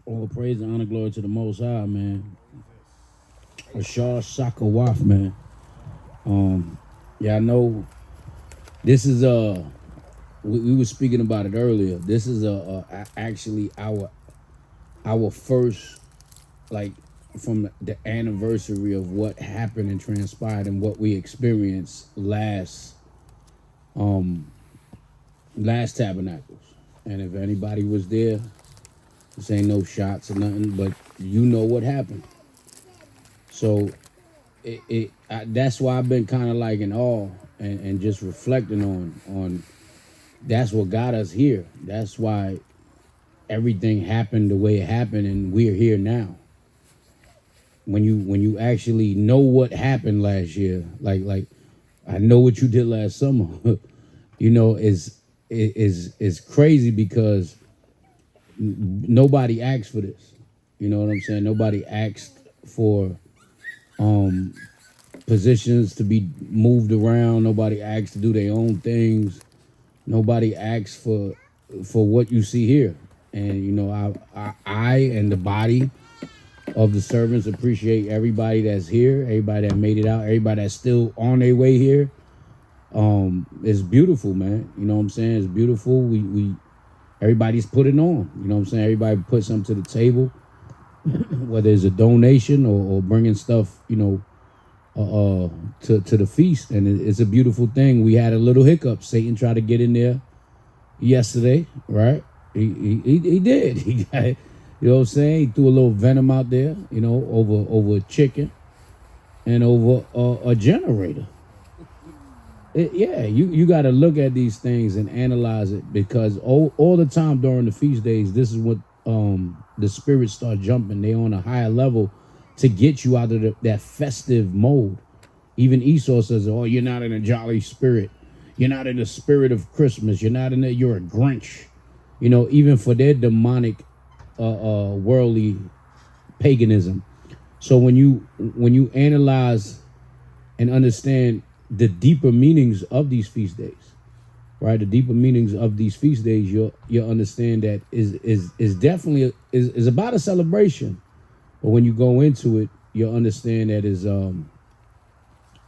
All praise and honor, glory to the Most High, man. Ashar Shakawaf, man. Yeah, I know this is we were speaking about it earlier. This is actually our first, like, from the anniversary of what happened and transpired and what we experienced last Tabernacles. And if anybody was there, this ain't no shots or nothing, but you know what happened. So that's why I've been kind of like in awe and just reflecting on that's what got us here. That's why everything happened the way it happened, and we're here now. When you actually know what happened last year, like I know what you did last summer, you know, is crazy because nobody asked for this. You know what I'm saying? Nobody asked for positions to be moved around. Nobody asked to do their own things. Nobody asked for what you see here. And you know, I and the body of the servants appreciate everybody that's here, everybody that made it out, everybody that's still on their way here. It's beautiful, man. You know what I'm saying? It's beautiful. We everybody's putting on. You know what I'm saying? Everybody put something to the table, whether it's a donation or bringing stuff, you know, to the feast, and it's a beautiful thing. We had a little hiccup. Satan tried to get in there yesterday, right? He did. He got, you know what I'm saying? He threw a little venom out there, you know, over a chicken and over a generator. You got to look at these things and analyze it, because all the time during the feast days, this is what the spirits start jumping. They on a higher level to get you out of that festive mode. Even Esau says, "Oh, you're not in a jolly spirit. You're not in the spirit of Christmas. You're not in it. You're a Grinch." You know, even for their demonic, worldly paganism. So when you analyze and understand the deeper meanings of these feast days, right? The deeper meanings of these feast days, you'll understand that is definitely is about a celebration. But when you go into it, you'll understand that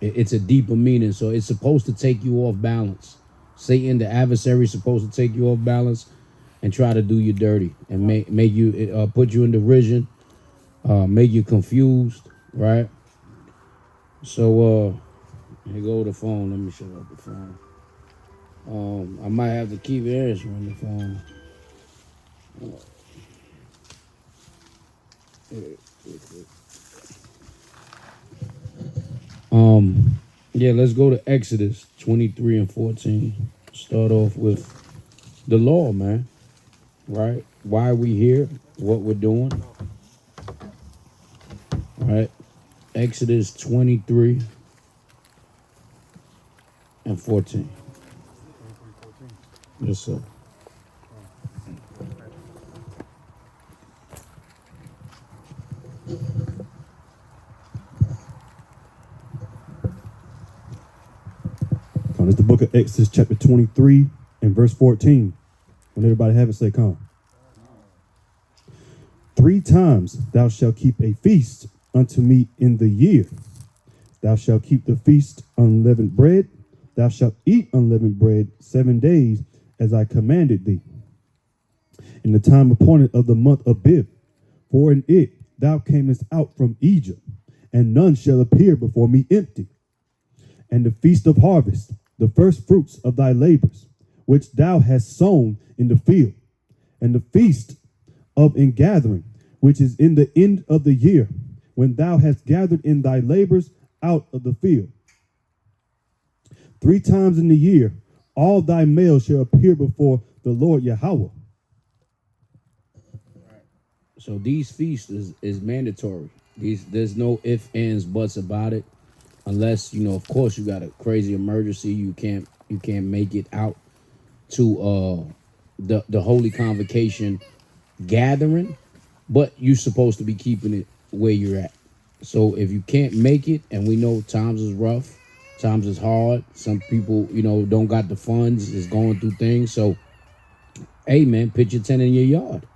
it's a deeper meaning. So it's supposed to take you off balance. Satan, the adversary, is supposed to take you off balance and try to do you dirty and make you put you in derision, make you confused, right? So here go the phone. Let me shut up the phone. I might have to keep answering the phone. Yeah, let's go to Exodus 23 and 14. Start off with the law, man. Right? Why we here, what we're doing. Right? Exodus 23 and 14. Yes, sir. It's the book of Exodus chapter 23 and verse 14. When everybody have it, say come. 3 times thou shalt keep a feast unto me in the year. Thou shalt keep the feast unleavened bread. Thou shalt eat unleavened bread 7 days, as I commanded thee. In the time appointed of the month of Abib, for in it thou camest out from Egypt, and none shall appear before me empty. And the feast of harvest, the first fruits of thy labors, which thou hast sown in the field, and the feast of ingathering, which is in the end of the year, when thou hast gathered in thy labors out of the field. 3 times in the year all thy males shall appear before the Lord Yahweh. So these feasts is mandatory. There's no ifs, ands, buts about it, unless of course you got a crazy emergency. You can't make it out to the holy convocation gathering, but you're supposed to be keeping it where you're at. So if you can't make it, and we know times is rough, times is hard. Some people don't got the funds, is going through things. So hey man, pitch your tent in your yard.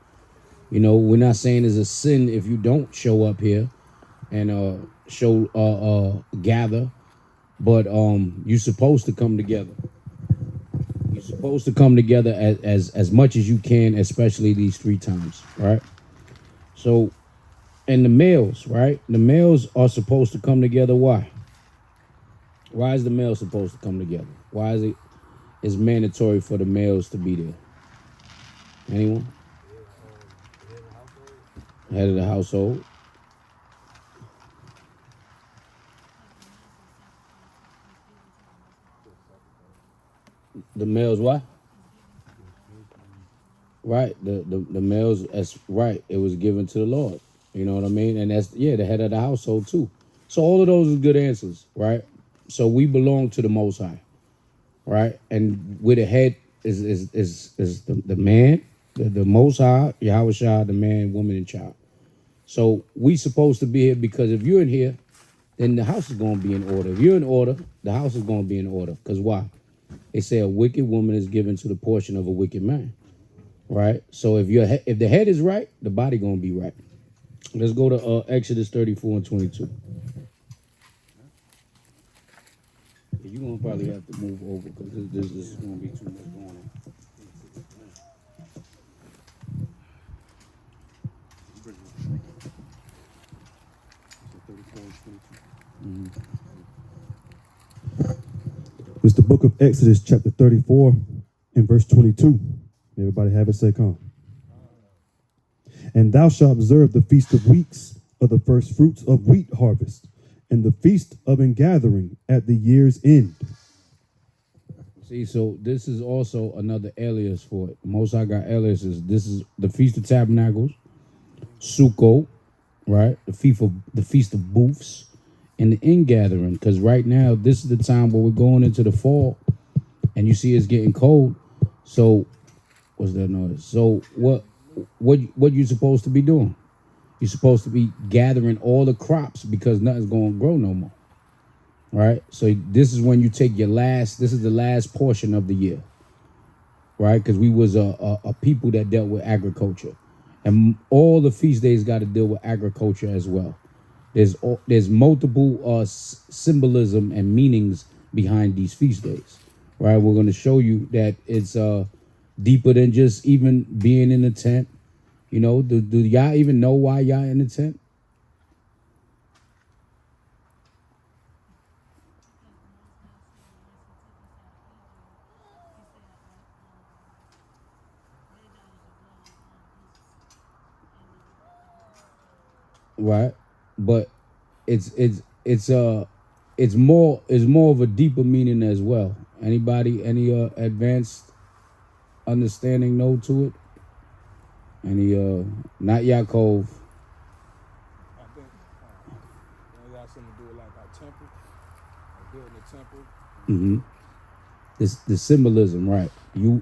We're not saying it's a sin if you don't show up here and gather, but you're supposed to come together. You're supposed to come together as much as you can, especially these 3 times, right? So, and the males, right? The males are supposed to come together. Why? Why is the male supposed to come together? Why is it's mandatory for the males to be there? Anyone? Head of the household. The males what? Right. The males, that's right. It was given to the Lord. You know what I mean? And that's the head of the household too. So all of those are good answers, right? So we belong to the Most High, right? And with the head is the man, the Most High, Yahweh Shah, the man, woman, and child. So we supposed to be here because if you're in here, then the house is going to be in order. If you're in order, the house is going to be in order. Because why? They say a wicked woman is given to the portion of a wicked man. Right. So if if the head is right, the body gonna be right. Let's go to Exodus 34 and 22. You're gonna probably have to move over because this is gonna be too much going on. It's the book of Exodus, chapter 34, and verse 22. Everybody have it, say come. And thou shalt observe the feast of weeks of the first fruits of wheat harvest, and the feast of ingathering at the year's end. See, so this is also another alias for it. Most I got aliases. This is the Feast of Tabernacles, Sukkot, right? The Feast of Booths, and the ingathering. Because right now, this is the time where we're going into the fall, and you see it's getting cold. So, what's that noise? So, what you supposed to be doing? You're supposed to be gathering all the crops because nothing's going to grow no more. Right? So this is when you take this is the last portion of the year. Right? Because we was a people that dealt with agriculture. And all the feast days got to deal with agriculture as well. There's multiple symbolism and meanings behind these feast days. Right? We're going to show you that it's deeper than just even being in a tent. Do y'all even know why y'all in the tent? Right? But it's more of a deeper meaning as well. Anybody any advanced understanding know to it? Any not Yaakov. I think it got something to do with like our temple, like building a temple. Mm-hmm. The symbolism, right? You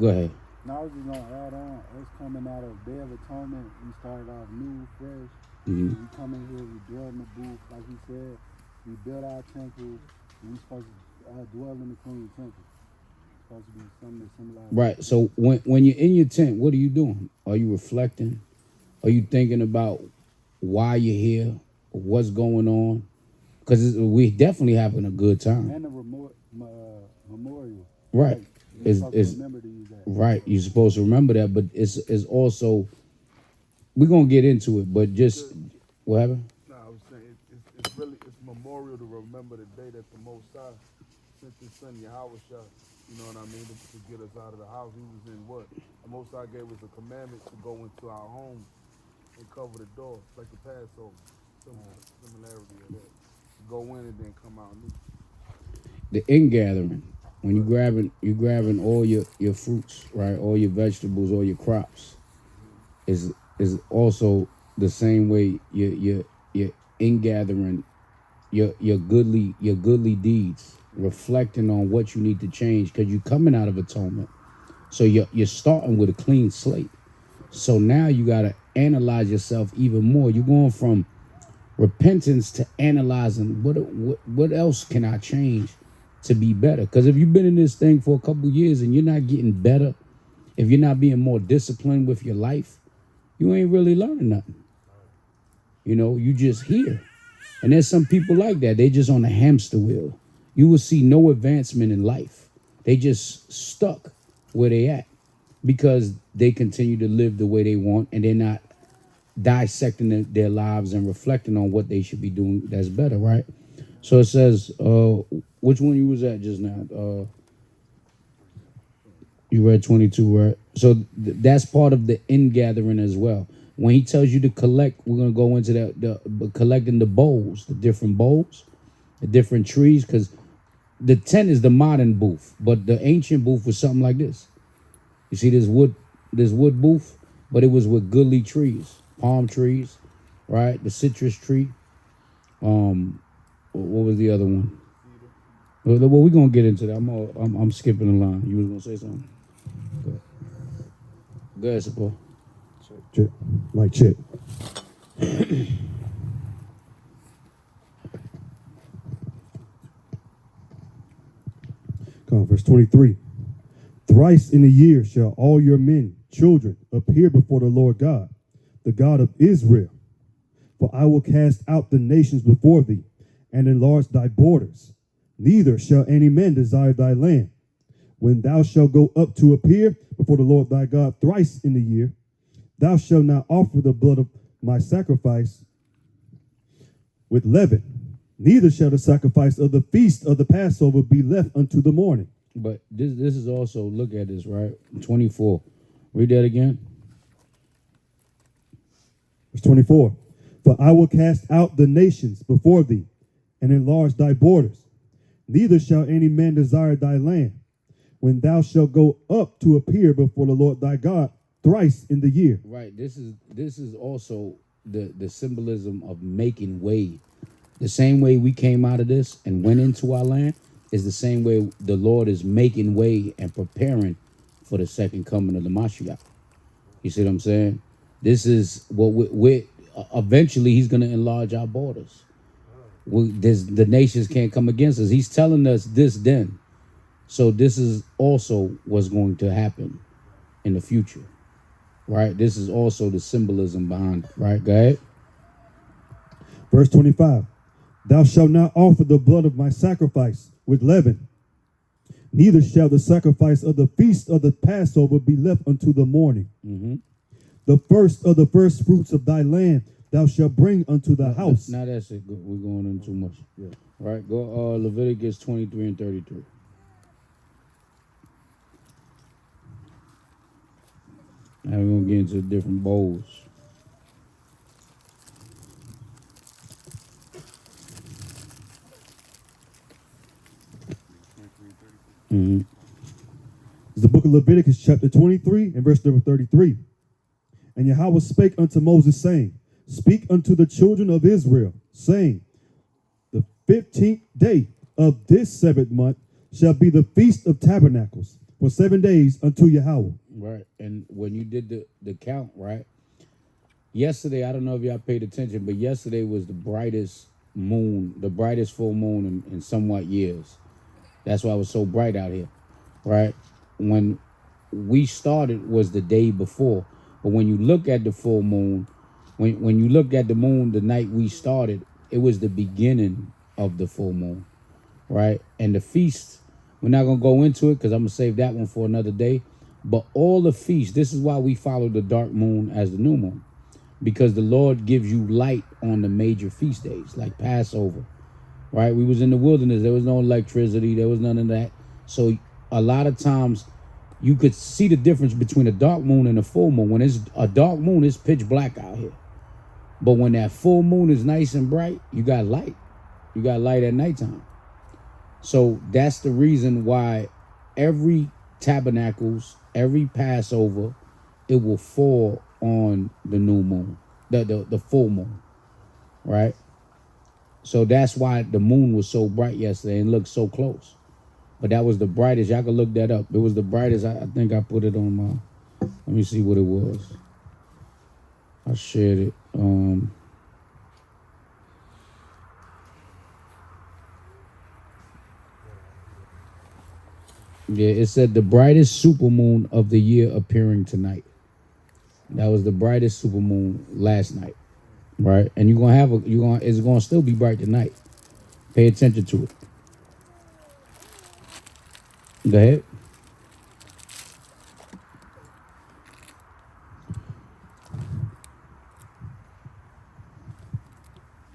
go ahead. Now I was just gonna add on. Us coming out of Day of Atonement, we started off new, fresh. Mm-hmm. We come in here, we dwell in the booth, like he said. We build our temple. And we supposed to dwell in the clean temple. Supposed to be something that symbolizes. Right. So when you're in your tent, what are you doing? Are you reflecting? Are you thinking about why you're here? What's going on? Because we definitely having a good time. And the memorial. Right. Like, you're supposed to remember to use that. Right. You're supposed to remember that, but it's also we're gonna get into it, but just what happened? No, I was saying it's really memorial to remember the day that the Most High sent His Son Yahweh Shah. You know what I mean? To get us out of the house. He was in what? The Most High gave us a commandment to go into our homes and cover the door, like the Passover. Similarity of that. To go in and then come out new. The ingathering. When you grabbing all your fruits, right? All your vegetables, all your crops, is also the same way you're ingathering your goodly deeds, reflecting on what you need to change, because you're coming out of atonement. So you're starting with a clean slate. So now you gotta analyze yourself even more. You're going from repentance to analyzing what else can I change to be better? Because if you've been in this thing for a couple years and you're not getting better, if you're not being more disciplined with your life, you ain't really learning nothing. You know, you just here. And there's some people like that. They just on a hamster wheel. You will see no advancement in life. They just stuck where they at because they continue to live the way they want, and they're not dissecting their lives and reflecting on what they should be doing that's better, right? So it says, which one you was at just now? You read 22, right? So that's part of the ingathering as well. When he tells you to collect, we're going to go into the collecting the bowls, the different bowls, the different trees, because the tent is the modern booth, but the ancient booth was something like this. You see this wood booth, but it was with goodly trees, palm trees, right? The citrus tree. What was the other one? Well, we're gonna get into that. I'm skipping the line. You was gonna say something? Go ahead, Support. Check. Mic check. Come on, verse 23. Thrice in a year shall all your men, children, appear before the Lord God, the God of Israel. For I will cast out the nations before thee, and enlarge thy borders. Neither shall any man desire thy land. When thou shalt go up to appear before the Lord thy God thrice in a year, thou shalt not offer the blood of my sacrifice with leaven. Neither shall the sacrifice of the feast of the Passover be left unto the morning. But this is also, look at this, right? 24. Read that again. Verse 24. For I will cast out the nations before thee, and enlarge thy borders. Neither shall any man desire thy land, when thou shalt go up to appear before the Lord thy God thrice in the year. Right. This is also the symbolism of making way. The same way we came out of this and went into our land is the same way the Lord is making way and preparing for the second coming of the Mashiach. You see what I'm saying? This is what we're eventually he's going to enlarge our borders. The nations can't come against us. He's telling us this then. So this is also what's going to happen in the future, right? This is also the symbolism behind it, right? Go ahead. Verse 25. Thou shalt not offer the blood of my sacrifice with leaven. Neither shall the sacrifice of the feast of the Passover be left unto the morning. Mm-hmm. The first of the first fruits of thy land thou shalt bring unto the house. Now that's it. We're going into too much. Yeah. Right. Go Leviticus 23 and 33. Now we're going to get into different bowls. Mm-hmm. It's the book of Leviticus chapter 23 and verse number 33. And Yahweh spake unto Moses, saying, Speak unto the children of Israel, saying, The 15th day of this seventh month shall be the feast of tabernacles for 7 days unto Yahweh. Right. And when you did the count, right? Yesterday, I don't know if y'all paid attention, but yesterday was the brightest moon, the brightest full moon in somewhat years. That's why it was so bright out here, right? When we started was the day before. But when you look at the full moon, when you look at the moon the night we started, it was the beginning of the full moon, right? And the feast, we're not going to go into it because I'm going to save that one for another day. But all the feasts, this is why we follow the dark moon as the new moon, because the Lord gives you light on the major feast days, like Passover, right? We was in the wilderness. There was no electricity. There was none of that. So a lot of times you could see the difference between a dark moon and a full moon. When it's a dark moon, it's pitch black out here. But when that full moon is nice and bright, you got light. You got light at nighttime. So that's the reason why every tabernacles, every Passover, it will fall on the new moon, the full moon, right? So that's why the moon was so bright yesterday and looked so close. But that was the brightest. Y'all can look that up. It was the brightest. I think I put it on my. Let me see what it was. I shared it. Yeah, it said the brightest supermoon of the year appearing tonight. That was the brightest supermoon last night, right? And it's gonna still be bright tonight. Pay attention to it. Go ahead.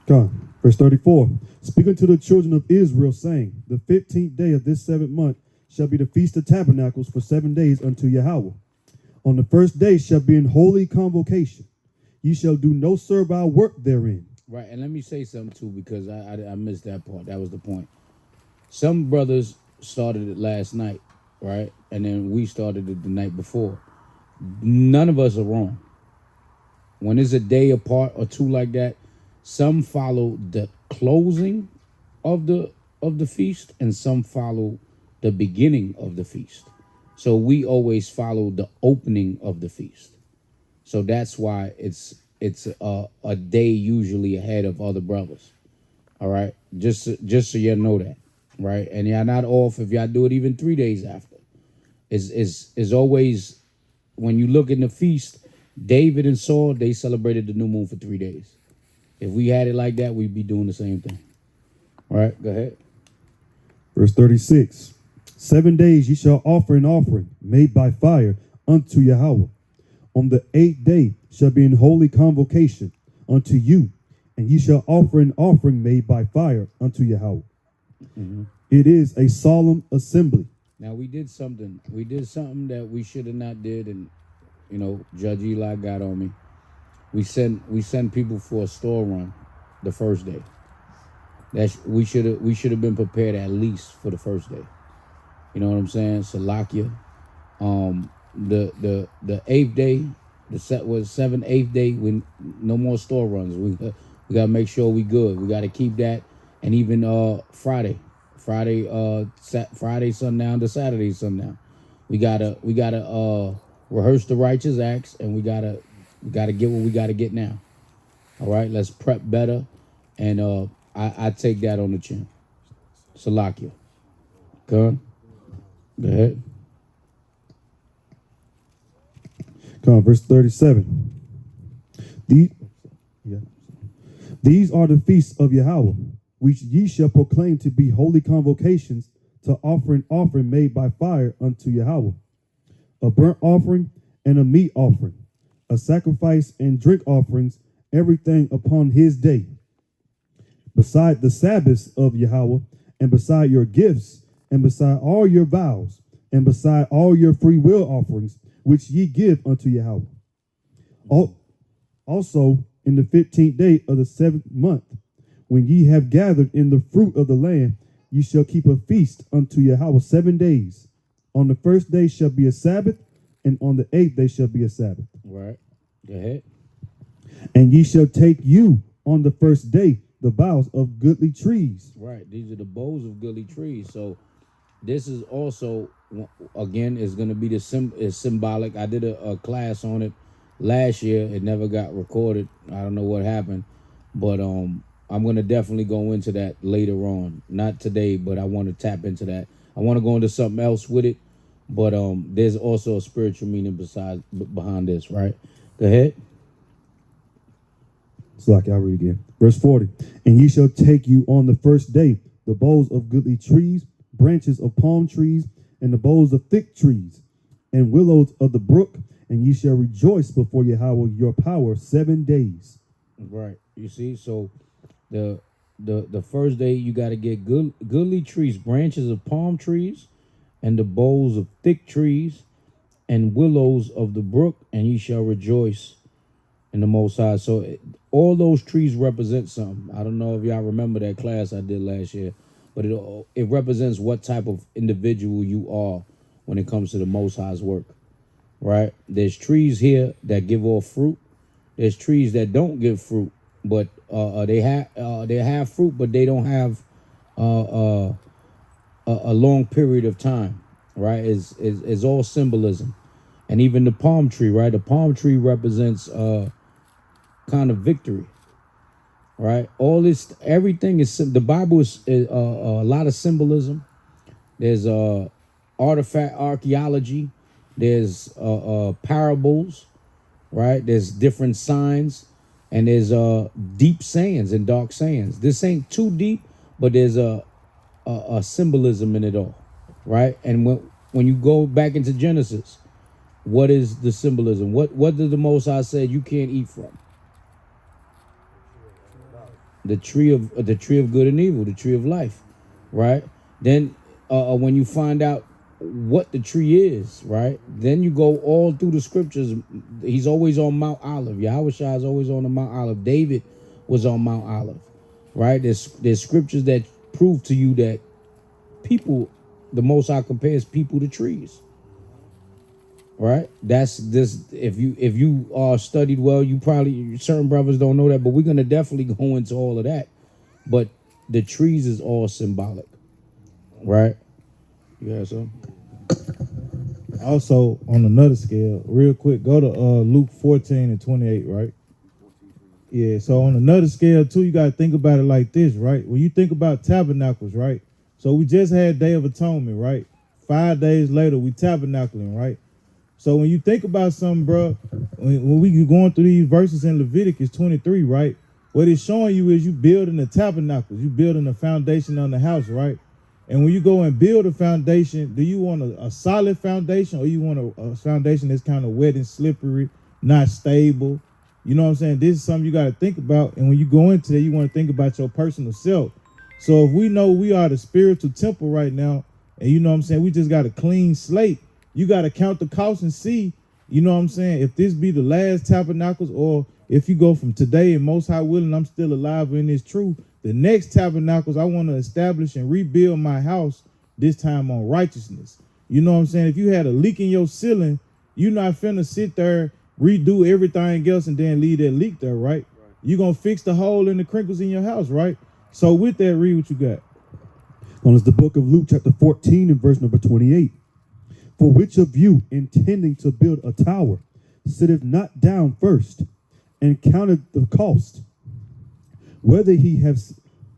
God. Verse 34. Speaking to the children of Israel, saying, the 15th day of this 7th month shall be the feast of tabernacles for 7 days unto Yahweh. On the first day shall be in holy convocation. Ye shall do no servile work therein. Right, and let me say something too, because I missed that part. That was the point. Some brothers started it last night, right? And then we started it the night before. None of us are wrong. When it's a day apart or two like that, some follow the closing of the feast, and some follow the beginning of the feast. So we always follow the opening of the feast. So that's why it's a day usually ahead of other brothers. All right, just so you know that, right? And y'all not off if y'all do it even 3 days after. Is always when you look in the feast. David and Saul, they celebrated the new moon for 3 days. If we had it like that, we'd be doing the same thing. All right, go ahead. Verse 36. 7 days ye shall offer an offering made by fire unto Yahweh. On the 8th day shall be in holy convocation unto you, and ye shall offer an offering made by fire unto Yahweh. It is a solemn assembly. Now we did something. We did something that we should have not did, and Judge Eli got on me. We sent people for a store run the first day. We should have been prepared at least for the first day. You know what I'm saying? Salakia. The 8th day, the set was 7th, 8th day. We no more store runs. We gotta make sure we good. We gotta keep that, and even Friday sundown to Saturday sundown. We gotta rehearse the righteous acts, and we gotta get what we gotta get now. All right, let's prep better, and I take that on the chin. Salakia. Go ahead. Come on, verse 37. These are the feasts of Yahweh, which ye shall proclaim to be holy convocations, to offer an offering made by fire unto Yahweh, a burnt offering and a meat offering, a sacrifice and drink offerings, everything upon his day. Beside the Sabbaths of Yahweh, and beside your gifts, and beside all your vows, and beside all your free will offerings, which ye give unto Yahweh. Also, in the 15th day of the 7th month, when ye have gathered in the fruit of the land, ye shall keep a feast unto Yahweh 7 days. On the first day shall be a Sabbath, and on the 8th day shall be a Sabbath. Right. Go ahead. And ye shall take you on the first day the boughs of goodly trees. Right. These are the boughs of goodly trees. So this is also, again, is going to be is symbolic. I did a class on it last year. It never got recorded. I don't know what happened, but I'm going to definitely go into that later on. Not today, but I want to tap into that. I want to go into something else with it, but there's also a spiritual meaning behind this. Right. Go ahead. So like I'll read again. Verse 40. And ye shall take you on the first day the boughs of goodly trees, branches of palm trees, and the boughs of thick trees, and willows of the brook, and ye shall rejoice before Yahweh your power 7 days. Right. You see, so the first day you got to get goodly trees, branches of palm trees, and the boughs of thick trees, and willows of the brook, and ye shall rejoice in the Most High. So all those trees represent something. I don't know if y'all remember that class I did last year, but it represents what type of individual you are when it comes to the Most High's work, right? There's trees here that give off fruit. There's trees that don't give fruit, but they have fruit, but they don't have a long period of time, right? Is all symbolism, and even the palm tree, right? The palm tree represents kind of victory, right? All this, everything is the Bible is a lot of symbolism. There's artifact archaeology. There's parables, right? There's different signs, and there's deep sayings and dark sayings. This ain't too deep, but there's a symbolism in it all, right? And when you go back into Genesis, what is the symbolism? What did the Most High said you can't eat from? The tree of good and evil, the tree of life, right? Then when you find out what the tree is, right? Then you go all through the scriptures. He's always on Mount Olive. Yahweh Shai is always on the Mount Olive. David was on Mount Olive, right? There's scriptures that prove to you that people, the Most High compares people to trees, right? That's this. If you are studied well, you probably, certain brothers don't know that, but we're gonna definitely go into all of that. But the trees is all symbolic, right? Yeah. So Also, on another scale, real quick, go to Luke 14:28, right? Yeah, so on another scale, too, you got to think about it like this, right? When you think about tabernacles, right? So we just had Day of Atonement, right? 5 days later, we tabernacling, right? So when you think about something, bro, when we going through these verses in Leviticus 23, right? What it's showing you is you building the tabernacles. You building a foundation on the house, right? And when you go and build a foundation, do you want a solid foundation, or you want a foundation that's kind of wet and slippery, not stable? You know what I'm saying? This is something you got to think about. And when you go into it, you want to think about your personal self. So if we know we are the spiritual temple right now, and you know what I'm saying, we just got a clean slate, you got to count the cost and see, you know what I'm saying, if this be the last tabernacles, or if you go from today and Most High willing, I'm still alive in this truth, the next tabernacles, I want to establish and rebuild my house, this time on righteousness. You know what I'm saying? If you had a leak in your ceiling, you're not finna sit there, redo everything else, and then leave that leak there, right? You're going to fix the hole and the crinkles in your house, right? So with that, read what you got. Known as the book of Luke, chapter 14, and verse number 28. For which of you, intending to build a tower, sitteth not down first, and counted the cost, whether he have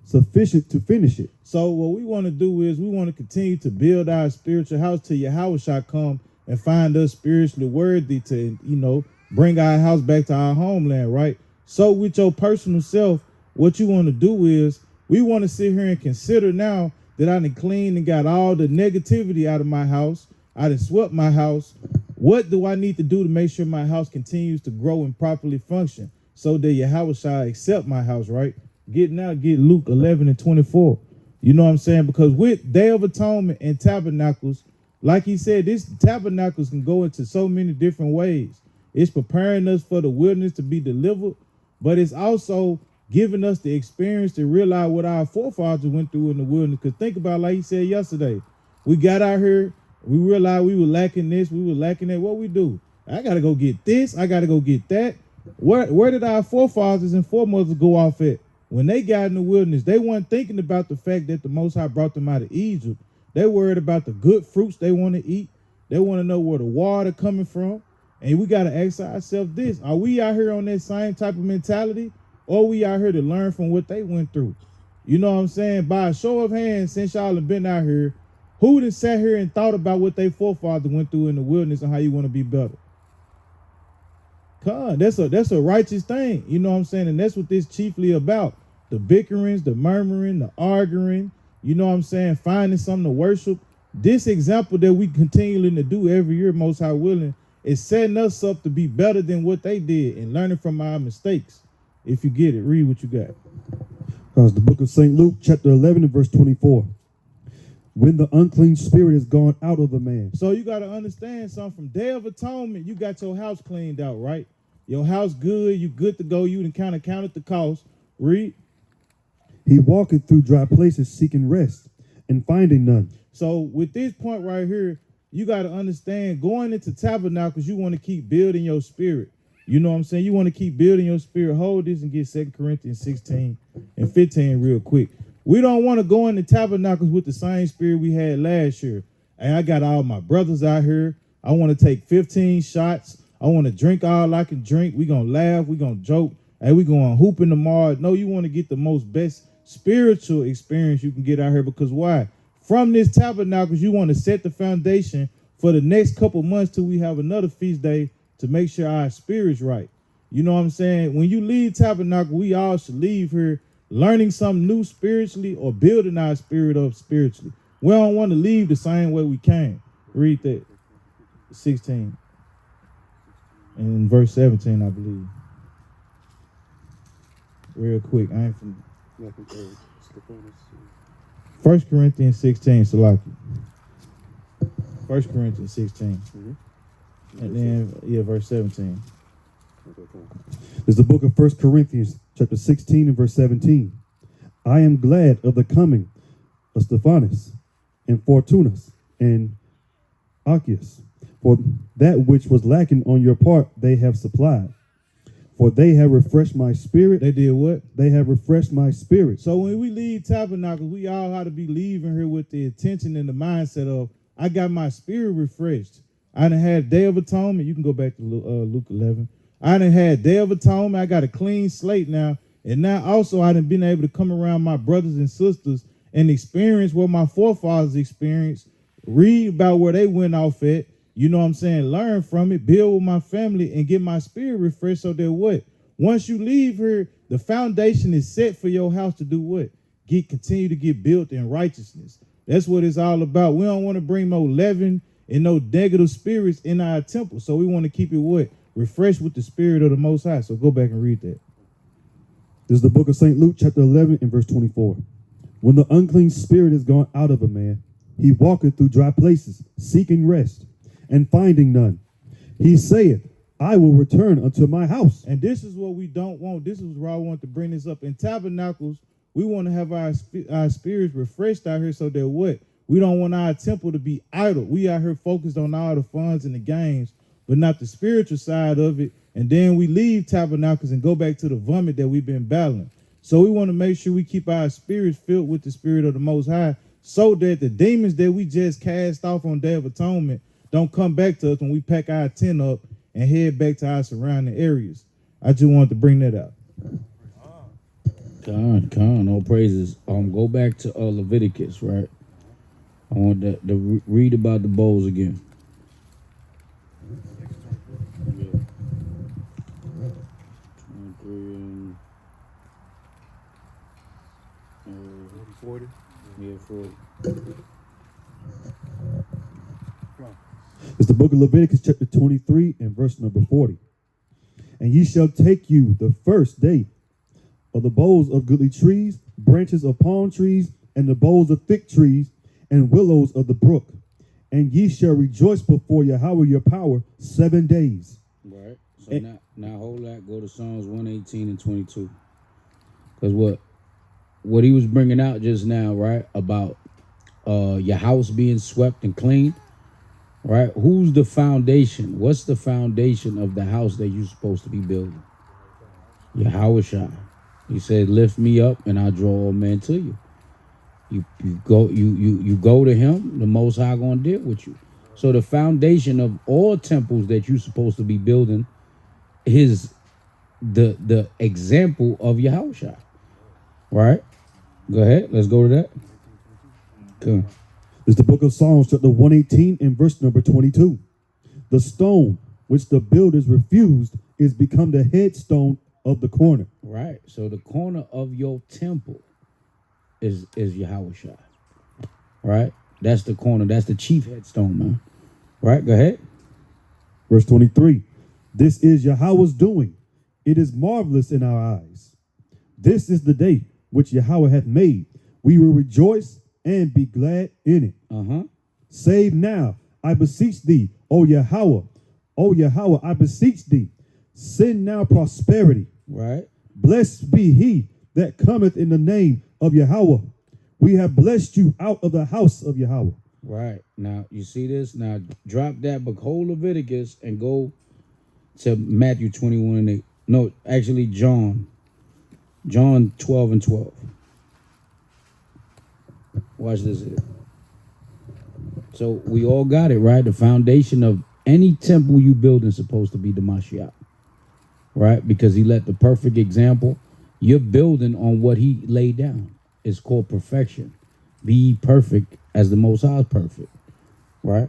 sufficient to finish it? So what we want to do is we want to continue to build our spiritual house till Yahweh shall come and find us spiritually worthy to, you know, bring our house back to our homeland, right? So with your personal self, what you want to do is we want to sit here and consider now that I done cleaned and got all the negativity out of my house. I done swept my house. What do I need to do to make sure my house continues to grow and properly function so that Yahweh shall accept my house, right? Get Luke 11:24. You know what I'm saying? Because with Day of Atonement and tabernacles, like he said, this tabernacles can go into so many different ways. It's preparing us for the wilderness to be delivered, but it's also giving us the experience to realize what our forefathers went through in the wilderness. Because think about, like he said yesterday, we got out here, we realized we were lacking this, we were lacking that. What we do? I got to go get this, I got to go get that. Where did our forefathers and foremothers go off at? When they got in the wilderness, they weren't thinking about the fact that the Most High brought them out of Egypt. They worried about the good fruits they want to eat. They want to know where the water coming from. And we got to ask ourselves this: are we out here on that same type of mentality, or are we out here to learn from what they went through? You know what I'm saying? By a show of hands, since y'all have been out here, who done sat here and thought about what their forefathers went through in the wilderness and how you want to be better? God, that's a righteous thing. You know what I'm saying? And that's what this chiefly about. The bickerings, the murmuring, the arguing, you know what I'm saying? Finding something to worship. This example that we continuing to do every year, Most High willing, is setting us up to be better than what they did and learning from our mistakes. If you get it, read what you got. It's the book of St. Luke, chapter 11, and verse 24. When the unclean spirit is gone out of a man. So you got to understand something. From Day of Atonement, you got your house cleaned out, right? Your house good, you good to go. You done kind of counted the cost. Read. He walketh through dry places seeking rest and finding none. So with this point right here, you got to understand, going into Tabernacles, you want to keep building your spirit. You know what I'm saying? You want to keep building your spirit. Hold this and get 2 Corinthians 16 and 15 real quick. We don't want to go into Tabernacles with the same spirit we had last year. And I got all my brothers out here. I want to take 15 shots. I want to drink all I can drink. We going to laugh. We going to joke. And we going hooping tomorrow. No, you want to get the most best spiritual experience you can get out here, because why? From this Tabernacles, you want to set the foundation for the next couple months till we have another feast day to make sure our spirit's right. You know what I'm saying? When you leave Tabernacle, we all should leave here learning something new spiritually or building our spirit up spiritually. We don't want to leave the same way we came. Read that. 16. And verse 17, I believe. Real quick. I ain't from 1 Corinthians 16, Salaki. 1 Corinthians 16. And then, verse 17. There's the book of 1 Corinthians, chapter 16 and verse 17. I am glad of the coming of Stephanus and Fortunus and Archias, for that which was lacking on your part they have supplied. For they have refreshed my spirit. They did what? They have refreshed my spirit. So when we leave Tabernacles, we all have to be leaving here with the intention and the mindset of, I got my spirit refreshed. I done had Day of Atonement. You can go back to Luke 11. I done had Day of Atonement. I got a clean slate now. And now also I done been able to come around my brothers and sisters and experience what my forefathers experienced, read about where they went off at, you know what I'm saying, learn from it, build with my family, and get my spirit refreshed so that what? Once you leave here, the foundation is set for your house to do what? Continue to get built in righteousness. That's what it's all about. We don't want to bring no leaven and no negative spirits in our temple. So we want to keep it what? Refreshed with the spirit of the Most High. So go back and read that. This is the book of St. Luke, chapter 11 and verse 24. When the unclean spirit is gone out of a man, he walketh through dry places, seeking rest, and finding none. He saith, I will return unto my house. And this is what we don't want. This is where I want to bring this up. In Tabernacles, we want to have our spirits refreshed out here so that what? We don't want our temple to be idle. We out here focused on all the funds and the games, but not the spiritual side of it. And then we leave Tabernacles and go back to the vomit that we've been battling. So we want to make sure we keep our spirits filled with the spirit of the Most High so that the demons that we just cast off on Day of Atonement don't come back to us when we pack our tent up and head back to our surrounding areas. I just wanted to bring that out. Con, all praises. Go back to Leviticus, right? I want to read about the bowls again. Yeah. 40. Yeah, 40. It's the book of Leviticus, chapter 23 and verse number 40. And ye shall take you the first day of the boughs of goodly trees, branches of palm trees, and the boughs of thick trees, and willows of the brook. And ye shall rejoice before Yahweh your power 7 days. Right. So now hold that. Go to Psalms 118 and 22. Because what he was bringing out just now, right, about your house being swept and cleaned, right? Who's the foundation? What's the foundation of the house that you're supposed to be building? Yahweh Shai. He said, lift me up and I'll draw all men to you. You go to him, the Most High gonna deal with you. So the foundation of all temples that you're supposed to be building is the example of Yahweh Shai. Right? Go ahead. Let's go to that. Cool. It's the book of Psalms, chapter 118 and verse number 22. The stone which the builders refused is become the headstone of the corner. Right. So the corner of your temple is Yahweh Shai. Right? That's the corner. That's the chief headstone, man. Right? Go ahead. Verse 23. This is Yahweh's doing. It is marvelous in our eyes. This is the day which Yahweh hath made. We will rejoice and be glad in it. Save now, I beseech thee, O Yahweh. O Yahweh, I beseech thee. Send now prosperity. Right. Blessed be he that cometh in the name of Yahweh. We have blessed you out of the house of Yahweh. Right. Now, you see this? Now, drop that book, whole Leviticus, and go to Matthew 21 and 8. No, actually, John 12 and 12. Watch this here. So, we all got it, right? The foundation of any temple you build is supposed to be the Mashiach, right? Because he let the perfect example. You're building on what he laid down. It's called perfection. Be ye perfect as the Most High is perfect, right?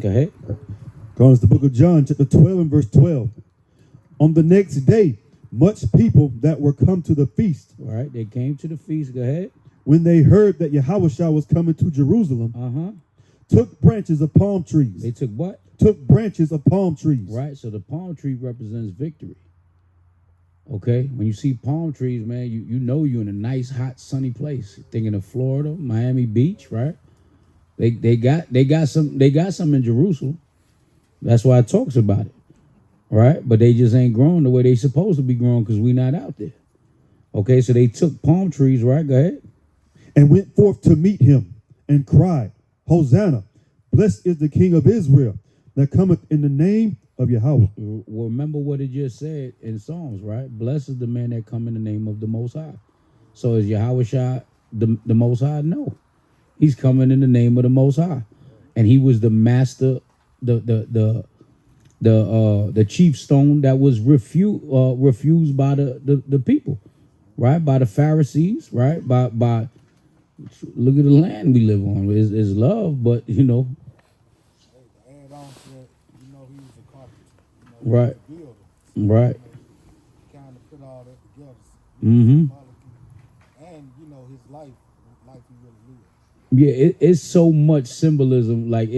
Go ahead. Going to the book of John, chapter 12 and verse 12. On the next day, much people that were come to the feast, Right, they came to the feast. Go ahead. when they heard that Yahushua was coming to Jerusalem, took branches of palm trees. They took what? Took branches of palm trees. Right, so the palm tree represents victory. Okay, when you see palm trees, man, you know you're in a nice, hot, sunny place. Thinking of Florida, Miami Beach, right? They got some in Jerusalem. That's why it talks about it, right? But they just ain't growing the way they supposed to be growing because we not out there. Okay, so they took palm trees, right? Go ahead. And went forth to meet him and cried, Hosanna, blessed is the King of Israel that cometh in the name of Yahweh. Remember what it just said in Psalms, right? Blessed is the man that come in the name of the Most High. So is Yahushua the Most High? No. He's coming in the name of the Most High. And he was the master, the chief stone that was refused by the people, right? By the Pharisees, right? By look at the land we live on. It's love, but you know. Add on to that, you know, he was a carpenter. Right. He was a builder. Right. Kind of put all that together. Mm-hmm. And, you know, his life he really lived. Yeah, it's so much symbolism. Like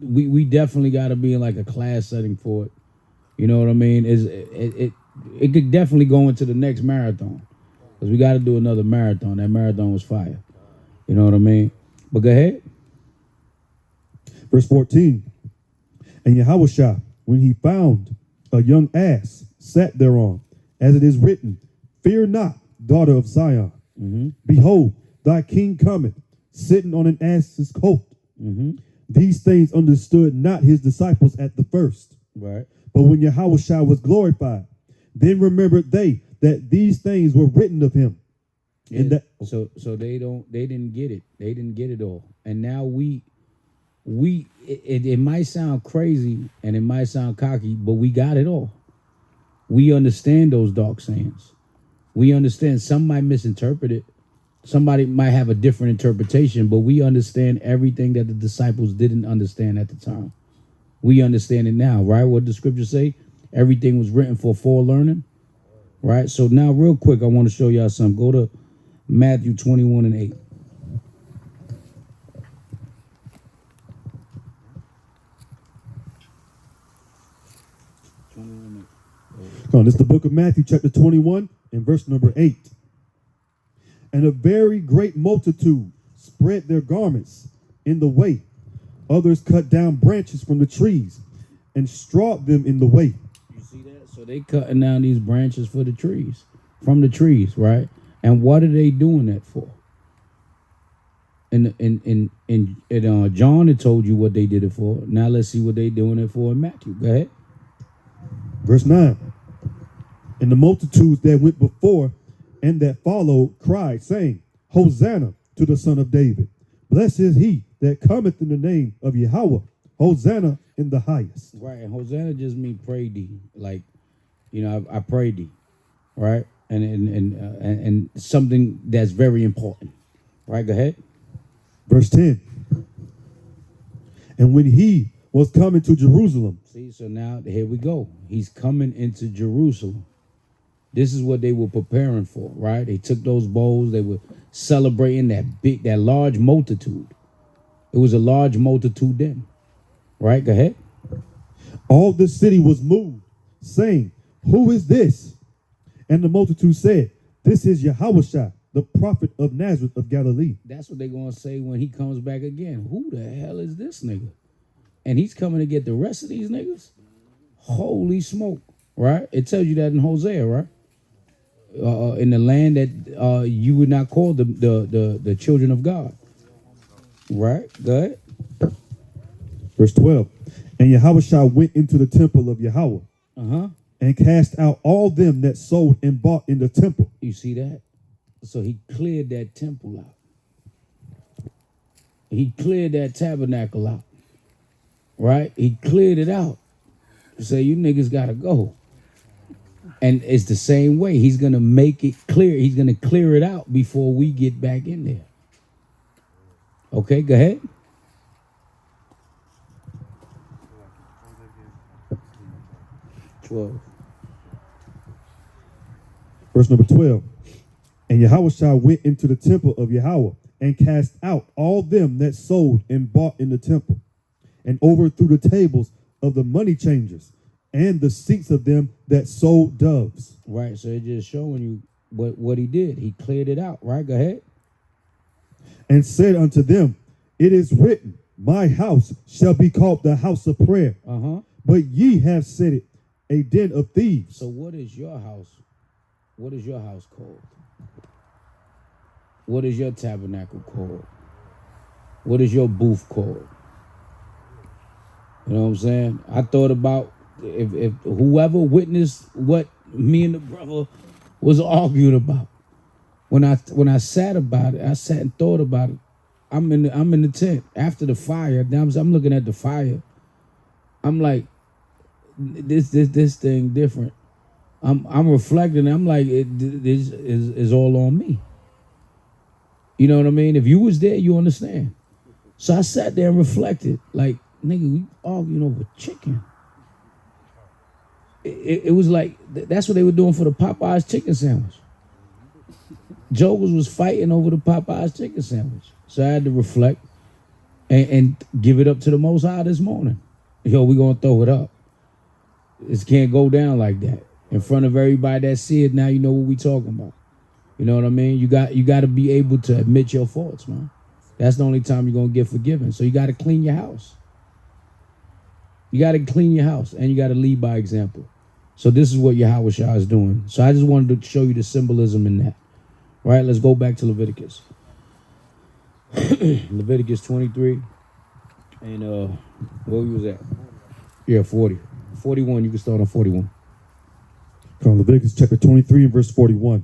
we definitely got to be in like a class setting for it. You know what I mean? It could definitely go into the next marathon because we got to do another marathon. That marathon was fire. You know what I mean? But go ahead. Verse 14. And Yahushua, when he found a young ass, sat thereon, as it is written, Fear not, daughter of Zion. Mm-hmm. Behold, thy king cometh, sitting on an ass's coat. Mm-hmm. These things understood not his disciples at the first. Right. But when Yahushua was glorified, then remembered they that these things were written of him. Yeah, And that, so they didn't get it. They didn't get it all. And now it might sound crazy and it might sound cocky, but we got it all. We understand those dark sayings. We understand some might misinterpret it. Somebody might have a different interpretation, but we understand everything that the disciples didn't understand at the time. We understand it now, right? What the scriptures say? Everything was written for forelearning, right? So now real quick, I want to show y'all something. Go to Matthew 21 and 8. this is the book of Matthew, chapter 21, and verse number 8. And a very great multitude spread their garments in the way. Others cut down branches from the trees and strawed them in the way. You see that? So they cutting down these branches for the trees, from the trees, right? And what are they doing that for? In John, it told you what they did it for. Now let's see what they doing it for in Matthew. Go ahead. Verse 9. And the multitudes that went before and that followed cried, saying, Hosanna to the Son of David. Blessed is he that cometh in the name of Yahweh. Hosanna in the highest. Right, and Hosanna just means pray thee. Like, you know, I pray thee, right? And something that's very important. Right, go ahead. Verse 10. And when he was coming to Jerusalem. See, so now here we go. He's coming into Jerusalem. This is what they were preparing for, right? They took those bowls. They were celebrating that large multitude. It was a large multitude then, right? Go ahead. All the city was moved, saying, Who is this? And the multitude said, This is Yahushua, the prophet of Nazareth of Galilee. That's what they're going to say when he comes back again. Who the hell is this nigga? And he's coming to get the rest of these niggas? Holy smoke, right? It tells you that in Hosea, right? in the land that you would not call the children of God. Right? Go ahead. Verse 12. And Yahushua went into the temple of Yahweh and cast out all them that sold and bought in the temple. You see that? So he cleared that temple out. He cleared that tabernacle out. Right? He cleared it out. Say, you niggas gotta go. And it's the same way. He's gonna make it clear. He's gonna clear it out before we get back in there. Okay, go ahead. Verse number 12. And Yahushua went into the temple of Yahweh and cast out all them that sold and bought in the temple, and overthrew the tables of the money changers and the seats of them that sold doves. Right, so it's just showing you what he did. He cleared it out, right? Go ahead. And said unto them, it is written, my house shall be called the house of prayer, but ye have set it a den of thieves. So what is your house? What is your house called? What is your tabernacle called? What is your booth called? You know what I'm saying? I thought about if whoever witnessed what me and the brother was arguing about. When I sat about it, I sat and thought about it. I'm in the tent after the fire. Now I'm looking at the fire. I'm like, this thing different. I'm reflecting. I'm like, this is all on me. You know what I mean? If you was there, you understand. So I sat there and reflected. Like, nigga, we arguing over chicken. It was like, that's what they were doing for the Popeyes chicken sandwich. Jokers was fighting over the Popeyes chicken sandwich. So I had to reflect and give it up to the Most High this morning. Yo, we gonna throw it up. It can't go down like that. In front of everybody that see it, now you know what we talking about. You know what I mean? You got to be able to admit your faults, man. That's the only time you're gonna get forgiven. So you got to clean your house. You got to clean your house, and you got to lead by example. So this is what Yahushua is doing. So I just wanted to show you the symbolism in that. Right? Let's go back to Leviticus. Leviticus 23. And where we was at? Yeah, 40. 41, you can start on 41. From Leviticus chapter 23 and verse 41.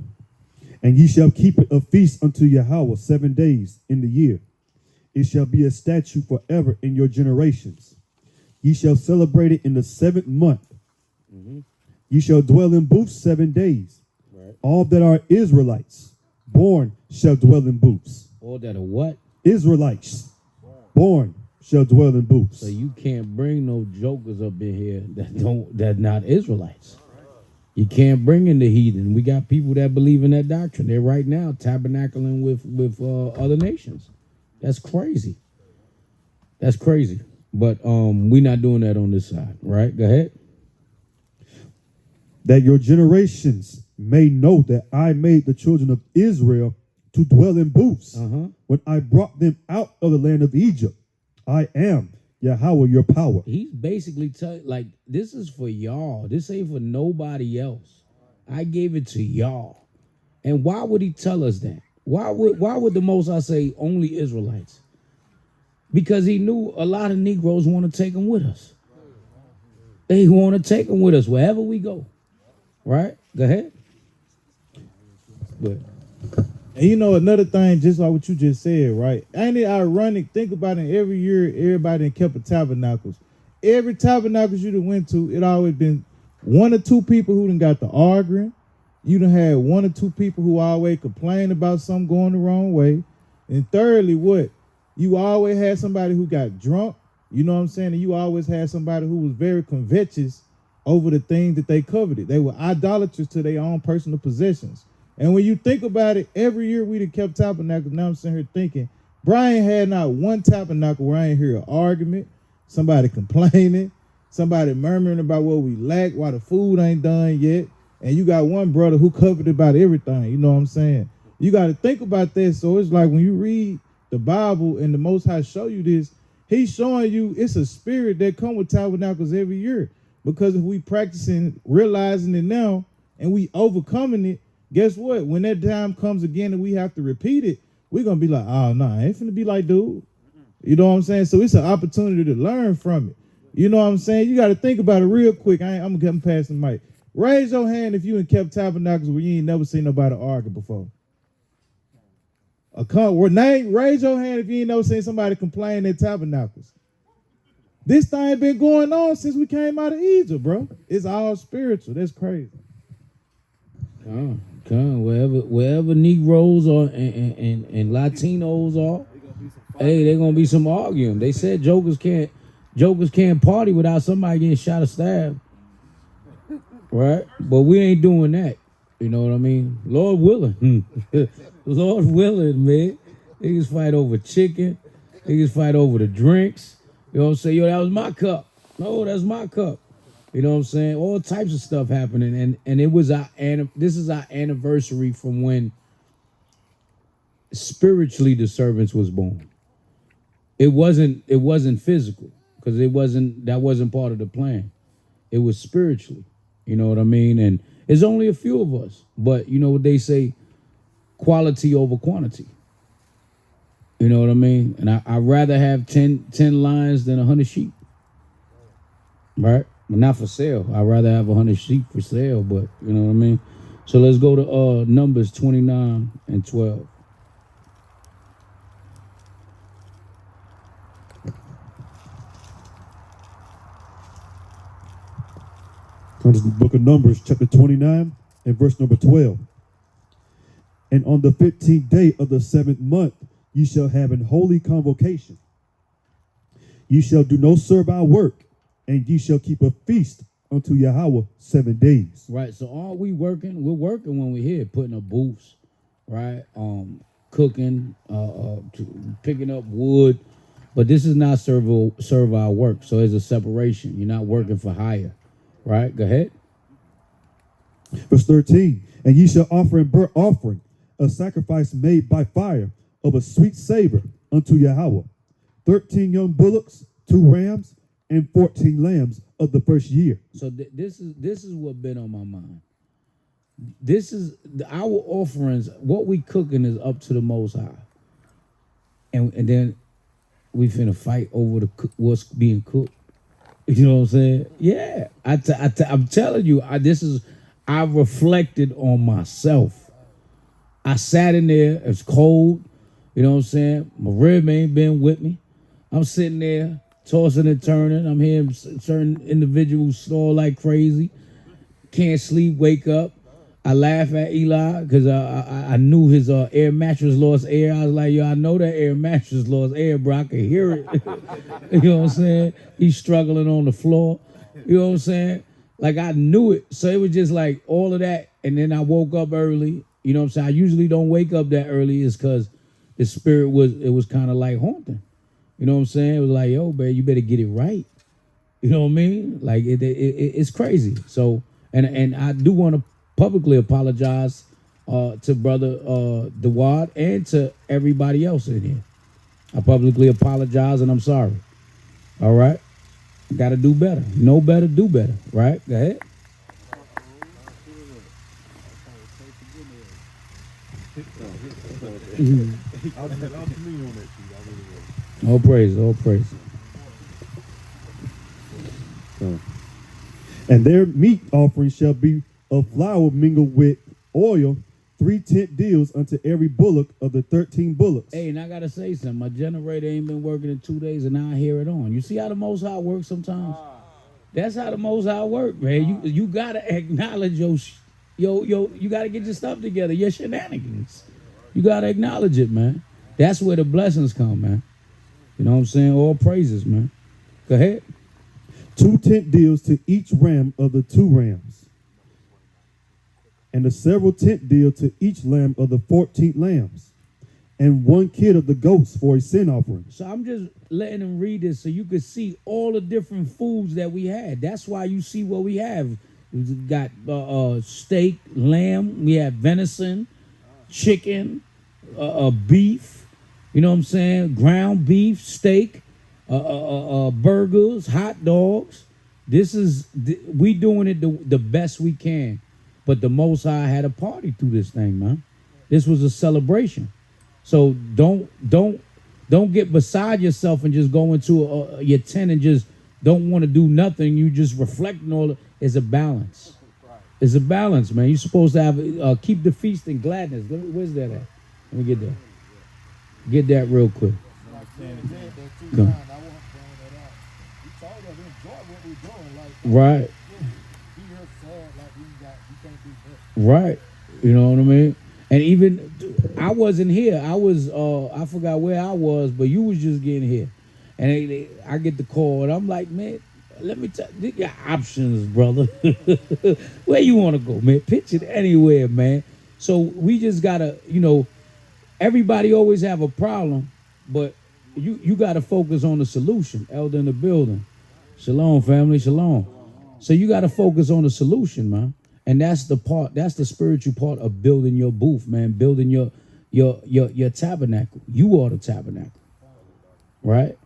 And ye shall keep it a feast unto Yahweh 7 days in the year. It shall be a statute forever in your generations. Ye shall celebrate it in the 7th month. Ye shall dwell in booths 7 days. Right. All that are Israelites born shall dwell in booths. All that are what? Israelites born shall dwell in booths. So you can't bring no jokers up in here that not Israelites. You can't bring in the heathen. We got people that believe in that doctrine. They're right now tabernacling with other nations. That's crazy. That's crazy. But we're not doing that on this side, right? Go ahead. That your generations may know that I made the children of Israel to dwell in booths when I brought them out of the land of Egypt. I am Yahweh, your power. He's basically telling, like, this is for y'all. This ain't for nobody else. I gave it to y'all. And why would he tell us that? Why would the Most High say only Israelites? Because he knew a lot of Negroes want to take them with us. They want to take them with us wherever we go. Right? Go ahead. But And you know, another thing, just like what you just said, right? Ain't it ironic? Think about it. Every year, everybody done kept a tabernacles. Every tabernacles you done went to, it always been one or two people who done got the arguing. You done had one or two people who always complain about something going the wrong way. And thirdly, what? You always had somebody who got drunk. You know what I'm saying? And you always had somebody who was very covetous over the things that they coveted. They were idolaters to their own personal possessions. And when you think about it, every year we done kept tabernacles. Now I'm sitting here thinking, Brian had not one tabernacle where I ain't hear an argument, somebody complaining, somebody murmuring about what we lack, why the food ain't done yet. And you got one brother who covered about everything. You know what I'm saying? You got to think about that. So it's like when you read the Bible and the Most High show you this, he's showing you it's a spirit that come with tabernacles every year. Because if we practicing, realizing it now, and we overcoming it, guess what? When that time comes again and we have to repeat it, we're gonna be like, oh no, I ain't finna be like dude. You know what I'm saying? So it's an opportunity to learn from it. You know what I'm saying? You got to think about it real quick. I'm getting past the mic. Raise your hand if you ain't kept Tabernacles where you ain't never seen nobody argue before. Raise your hand if you ain't never seen somebody complain at Tabernacles. This thing been going on since we came out of Egypt, bro. It's all spiritual. That's crazy. Come wherever Negroes are and Latinos are, hey, they're gonna be some arguing. They said jokers can't party without somebody getting shot or stabbed, right? But we ain't doing that. You know what I mean? Lord willing, Lord willing, man. Niggas fight over chicken. Niggas fight over the drinks. You know what I'm saying? Yo, that was my cup. No, that's my cup. You know what I'm saying? All types of stuff happening, and it was this is our anniversary from when spiritually the servants was born. It wasn't physical because that wasn't part of the plan. It was spiritually. You know what I mean? And it's only a few of us, but you know what they say, quality over quantity. You know what I mean? And I'd rather have 10 lions than 100 sheep. Right? But not for sale. I'd rather have 100 sheep for sale, but you know what I mean? So let's go to Numbers 29 and 12. Comes to the book of Numbers, chapter 29, and verse number 12. And on the 15th day of the 7th month, ye shall have an holy convocation. Ye shall do no servile work, and ye shall keep a feast unto Yahweh 7 days. Right. So are we working? We're working when we're here, putting up booths, right? Cooking, picking up wood. But this is not servile work. So there's a separation. You're not working for hire. Right? Go ahead. Verse 13. And ye shall offer in burnt offering a sacrifice made by fire of a sweet savor unto Yahweh. 13 young bullocks, 2 rams, and 14 lambs of the first year. So this is what been on my mind. This is our offerings. What we cooking is up to the Most High, and then we finna fight over what's being cooked. You know what I'm saying? Yeah, I'm telling you, I reflected on myself. I sat in there. It's cold. You know what I'm saying? My rib ain't been with me. I'm sitting there tossing and turning. I'm hearing certain individuals snore like crazy. Can't sleep, wake up. I laugh at Eli because I knew his air mattress lost air. I was like, yo, I know that air mattress lost air, bro. I can hear it. You know what I'm saying? He's struggling on the floor. You know what I'm saying? Like, I knew it. So it was just like all of that. And then I woke up early. You know what I'm saying? I usually don't wake up that early is because the spirit was kind of like haunting. You know what I'm saying? It was like, yo, man, you better get it right. You know what I mean? Like, it's crazy. So, and I do want to publicly apologize to Brother Dewad and to everybody else in here. I publicly apologize and I'm sorry. All right? Got to do better. Know better, do better. Right? Go ahead. All praise, all praise. And their meat offering shall be of flour mingled with oil, 3 tent deals unto every bullock of the 13 bullocks. Hey, and I gotta say something. My generator ain't been working in 2 days, and now I hear it on. You see how the Most High works sometimes? That's how the Most High work, man. You gotta acknowledge you gotta get your stuff together, your shenanigans. You gotta acknowledge it, man. That's where the blessings come, man. You know what I'm saying? All praises, man. Go ahead. 2 tent deals to each ram of the 2 rams, and a several tent deal to each lamb of the 14 lambs, and 1 kid of the goats for a sin offering. So I'm just letting them read this so you could see all the different foods that we had. That's why you see what we have. We got steak, lamb, we have venison, chicken, beef, you know what I'm saying? Ground beef, steak, burgers, hot dogs. We doing it the best we can. But the Most High had a party through this thing, man. This was a celebration. So don't get beside yourself and just go into your tent and just don't want to do nothing. You just reflecting all. It's a balance. It's a balance, man. You're supposed to have keep the feast in gladness. Where's that at? Let me get that. Get that real quick. Come. Right. Right. You know what I mean? And even I wasn't here. I was I forgot where I was, but you was just getting here. And I get the call and I'm like, man, let me tell you got options, brother. Where you want to go, man? Pitch it anywhere, man. So we just gotta, everybody always have a problem, but you gotta focus on the solution. Elder in the building. Shalom, family, shalom. So you gotta focus on the solution, man. And that's the spiritual part of building your booth, man, building your tabernacle. You are the tabernacle. Right?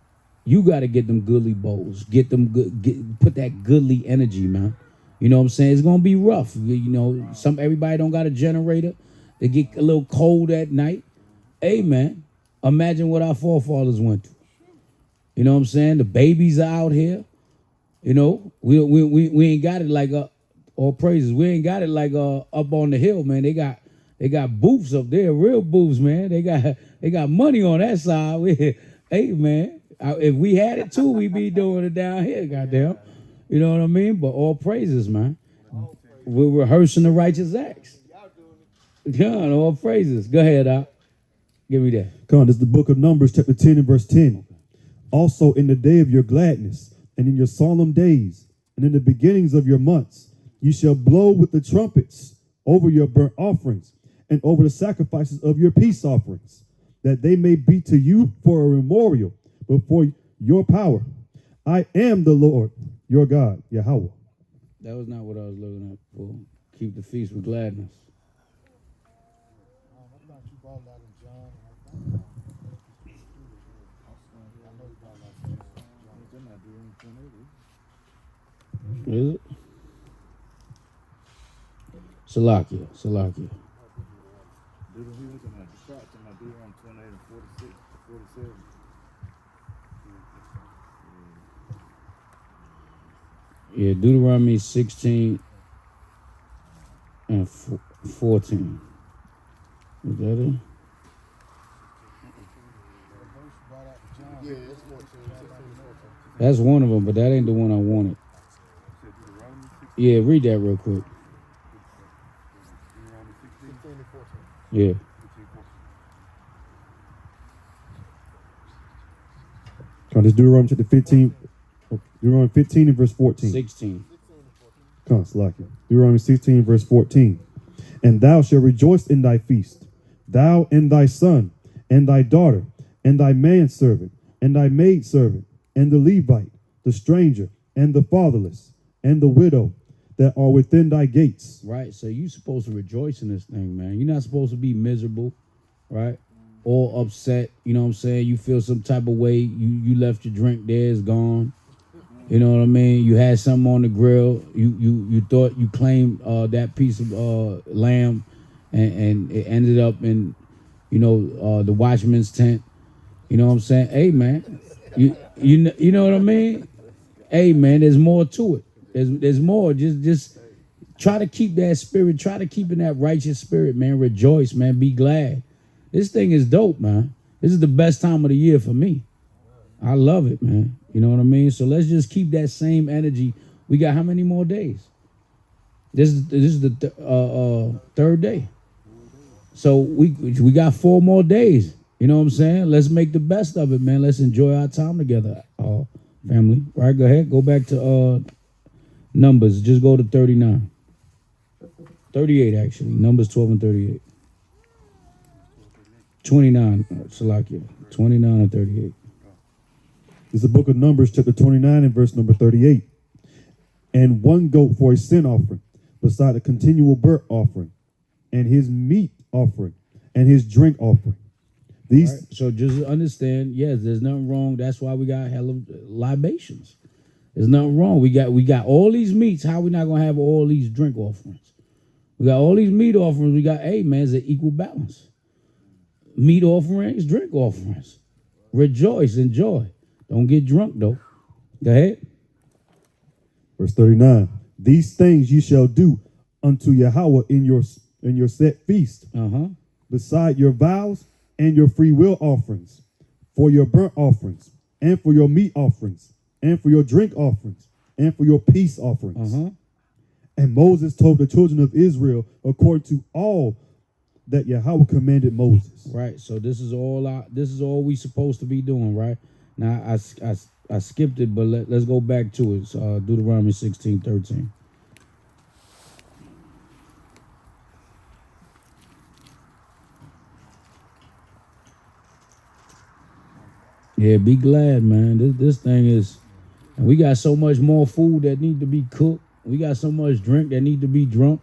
You got to get them goodly bowls, put that goodly energy, man. You know what I'm saying? It's going to be rough. Everybody don't got a generator. They get a little cold at night. Hey, man, imagine what our forefathers went through. You know what I'm saying? The babies are out here. We ain't got it like all praises. We ain't got it like up on the hill, man. They got booths up there, real booths, man. They got money on that side. Hey, man, if we had it too, we'd be doing it down here, goddamn. You know what I mean? But all praises, man. We're rehearsing the righteous acts. God, all praises. Go ahead, Doc. Give me that. Come on, this is the book of Numbers, chapter 10 and verse 10. Also in the day of your gladness, and in your solemn days, and in the beginnings of your months, you shall blow with the trumpets over your burnt offerings, and over the sacrifices of your peace offerings, that they may be to you for a memorial before your power. I am the Lord, your God, Yahweh. That was not what I was looking at for. Keep the feast with gladness. Is it? Salakia. Yeah, Deuteronomy 16 and 14. Is that it? That's one of them, but that ain't the one I wanted. Yeah, read that real quick. Yeah. Come on, this is Deuteronomy chapter 15. Deuteronomy 15 and verse 14. 16. Come on, Salakia. Deuteronomy 16 verse 14. And thou shalt rejoice in thy feast, thou and thy son, and thy daughter, and thy manservant, and thy maidservant, and the Levite, the stranger, and the fatherless, and the widow that are within thy gates. Right, so you supposed to rejoice in this thing, man. You're not supposed to be miserable, right? Or upset, you know what I'm saying? You feel some type of way, you left your drink there, it's gone. You know what I mean? You had something on the grill, you thought you claimed that piece of lamb, and it ended up in, the watchman's tent. You know what I'm saying? Hey, man, you know what I mean? Hey, man, there's more to it. There's more. Just try to keep that spirit. Try to keep in that righteous spirit, man. Rejoice, man. Be glad. This thing is dope, man. This is the best time of the year for me. I love it, man. You know what I mean? So let's just keep that same energy. We got how many more days? This is the third day. So we got 4 more days. You know what I'm saying? Let's make the best of it, man. Let's enjoy our time together, family. All right, go ahead. Go back to Numbers. Just go to 39. 38, actually. Numbers 12 and 38. 29, Salakia. 29 and 38. This is the book of Numbers, chapter 29 and verse number 38. And 1 goat for a sin offering, beside a continual burnt offering, and his meat offering, and his drink offering. These. Right, so just understand, yes, there's nothing wrong. That's why we got hella libations. There's nothing wrong. We got all these meats. How we not gonna have all these drink offerings? We got all these meat offerings. We got, hey, man, it's an equal balance. Meat offerings, drink offerings. Rejoice, enjoy. Don't get drunk, though. Go ahead. Verse 39. These things ye shall do unto Yahweh in your set feast, beside your vows and your free will offerings, for your burnt offerings, and for your meat offerings, and for your drink offerings, and for your peace offerings. And Moses told the children of Israel according to all that Yahweh commanded Moses. Right. So this is all we supposed to be doing, right? Now I skipped it, but let's go back to it. So, Deuteronomy 16:13. Yeah, be glad, man. This thing is, and we got so much more food that need to be cooked. We got so much drink that need to be drunk.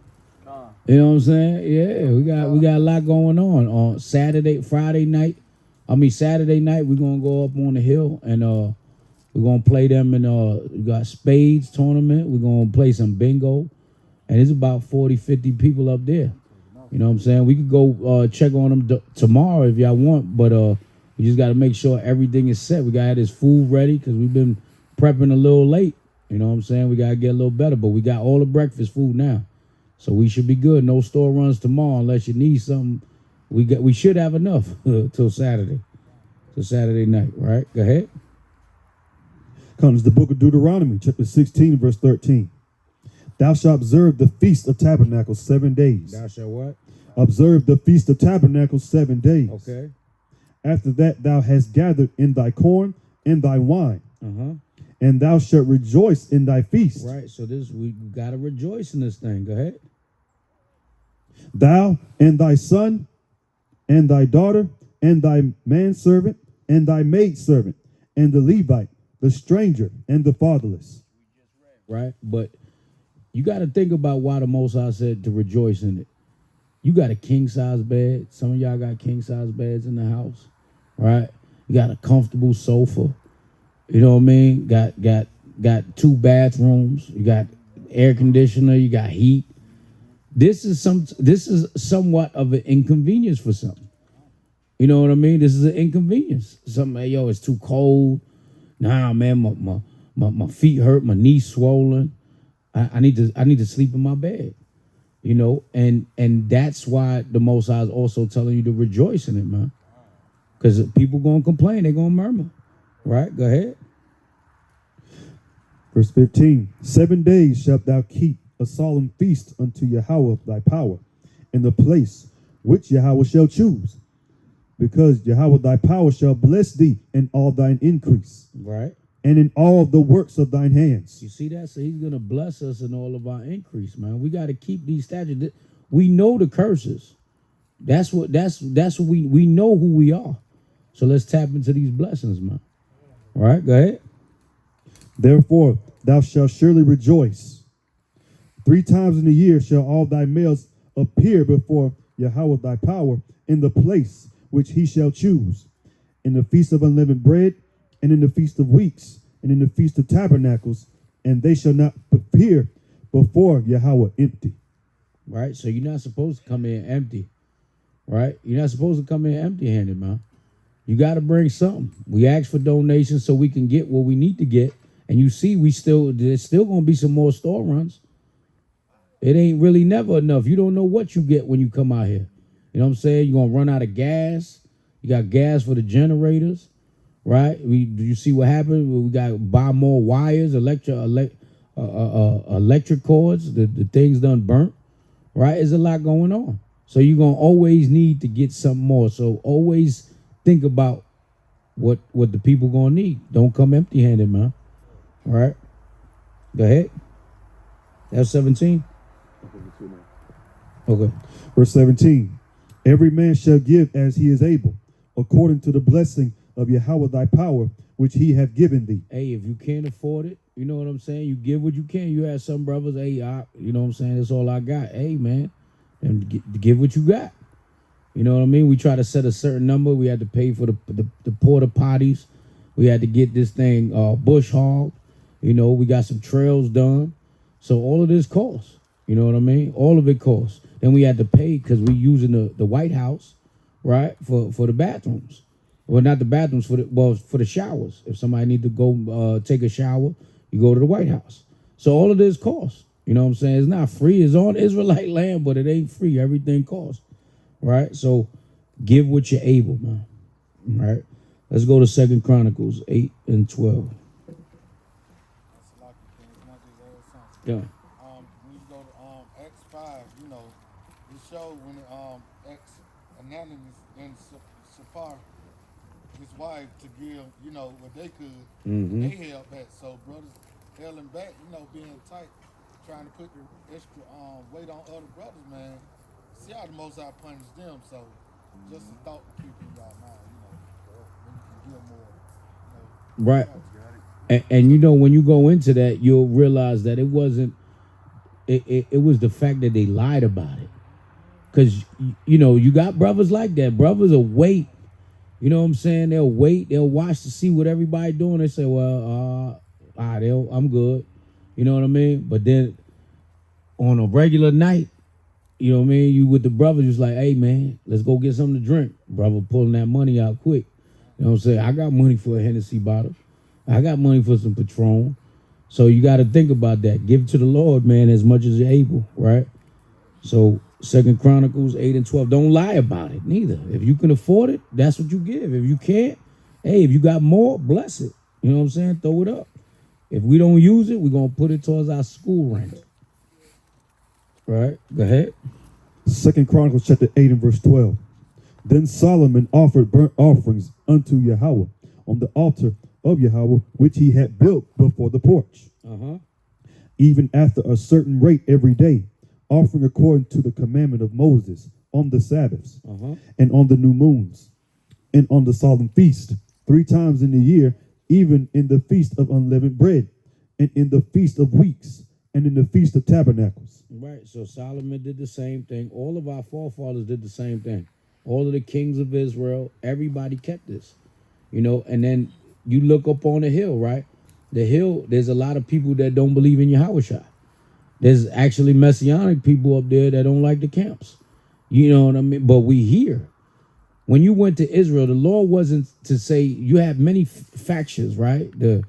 You know what I'm saying? Yeah, we got a lot going on Friday night. Saturday night we're gonna go up on the hill and we're gonna play them in we got spades tournament. We're gonna play some bingo, and it's about 40, 50 people up there. You know what I'm saying? We could go check on them tomorrow if y'all want, but we just got to make sure everything is set. We got to have this food ready because we've been prepping a little late. You know what I'm saying? We got to get a little better, but we got all the breakfast food now. So we should be good. No store runs tomorrow unless you need something. We should have enough till Saturday night, right? Go ahead. Comes the book of Deuteronomy, chapter 16, verse 13. Thou shalt observe the feast of tabernacles 7 days. Thou shalt what? Observe the feast of tabernacles 7 days. Okay. After that thou hast gathered in thy corn and thy wine, and thou shalt rejoice in thy feast. Right. So we gotta rejoice in this thing. Go ahead. Thou and thy son and thy daughter and thy manservant and thy maidservant and the Levite, the stranger and the fatherless. Right. But you got to think about why the Most High said to rejoice in it. You got a king size bed. Some of y'all got king size beds in the house, right? You got a comfortable sofa. You know what I mean? Got 2 bathrooms. You got air conditioner. You got heat. This is somewhat of an inconvenience for some. You know what I mean? This is an inconvenience. Something, yo, it's too cold. Nah, man, my feet hurt. My knees swollen. I need to sleep in my bed. You know, and that's why the Most High is also telling you to rejoice in it, man. Because people gonna complain, they're gonna murmur. Right? Go ahead. Verse 15. 7 days shalt thou keep a solemn feast unto Yahweh thy power, in the place which Yahweh shall choose, because Yahweh thy power shall bless thee in all thine increase, Right. and in all the works of thine hands. You see that? So he's gonna bless us in all of our increase, man. We got to keep these statutes. We know the curses. That's what we know who we are. So let's tap into these blessings, man. All right, go ahead. Therefore thou shalt surely rejoice. 3 times in a year shall all thy males appear before Yahweh thy power in the place which he shall choose, in the feast of unleavened bread, and in the feast of weeks, and in the feast of tabernacles, and they shall not appear before Yahweh empty. Right? So you're not supposed to come in empty. Right? You're not supposed to come in empty-handed, man. You got to bring something. We ask for donations so we can get what we need to get. And you see, there's still going to be some more store runs. It ain't really never enough. You don't know what you get when you come out here. You know what I'm saying? You're going to run out of gas. You got gas for the generators, right? You see what happened? We got to buy more wires, electric cords. The things done burnt, right? There's a lot going on. So you're going to always need to get something more. So always think about what the people going to need. Don't come empty-handed, man. All right? Go ahead. That's 17. Okay. Verse 17. Every man shall give as he is able, according to the blessing of Yahweh thy power, which he hath given thee. Hey, if you can't afford it, you know what I'm saying? You give what you can. You have some brothers, hey, you know what I'm saying? That's all I got. Hey, man, and give what you got. You know what I mean? We try to set a certain number. We had to pay for the porta potties. We had to get this thing bush hogged. You know, we got some trails done. So all of this costs. You know what I mean? All of it costs. Then we had to pay because we using the White House, right, for the bathrooms. Well, not the bathrooms, for the showers. If somebody need to go take a shower, you go to the White House. So all of this costs. You know what I'm saying? It's not free. It's on Israelite land, but it ain't free. Everything costs, right? So give what you're able, man. All right. Let's go to 2 Chronicles 8 and 12. That's a lot of things. Not just add something. Yeah. When you go to Acts 5, you know, it showed when Acts Anonymous and Sapphira, his wife, to give, you know, what they could, Mm-hmm. they held back. So brothers held back, you know, being tight, trying to put the extra weight on other brothers, man. See how the Most High punished them. So just a thought to keep in y'all mind, you know, when you can give more, you know. Right. And you know, when you go into that, you'll realize that it wasn't, it was the fact that they lied about it. Because, you know, you got brothers like that. Brothers will wait. You know what I'm saying? They'll wait. They'll watch to see what everybody doing. They say, well, I'm good. You know what I mean? But then on a regular night, you know what I mean? You with the brothers, just like, hey, man, let's go get something to drink. Brother pulling that money out quick. You know what I'm saying? I got money for a Hennessy bottle. I got money for some Patron. So you got to think about that. Give to the Lord, man, as much as you're able, right? So 2 Chronicles 8 and 12. Don't lie about it, neither. If you can afford it, that's what you give. If you can't, hey, if you got more, bless it. You know what I'm saying? Throw it up. If we don't use it, we're going to put it towards our school rent. Right? Go ahead. 2 Chronicles chapter 8 and verse 12. Then Solomon offered burnt offerings unto Yahweh on the altar of Yahweh, which he had built before the porch, even after a certain rate every day, offering according to the commandment of Moses on the Sabbaths, and on the new moons, and on the solemn feast, 3 times in the year, even in the feast of unleavened bread, and in the feast of weeks, and in the feast of tabernacles. Right. So Solomon did the same thing. All of our forefathers did the same thing. All of the kings of Israel, everybody kept this. You know, and then you look up on the hill, right? The hill, there's a lot of people that don't believe in Yahushua. There's actually Messianic people up there that don't like the camps. You know what I mean? But we here. When you went to Israel, the law wasn't to say you had many factions, right? The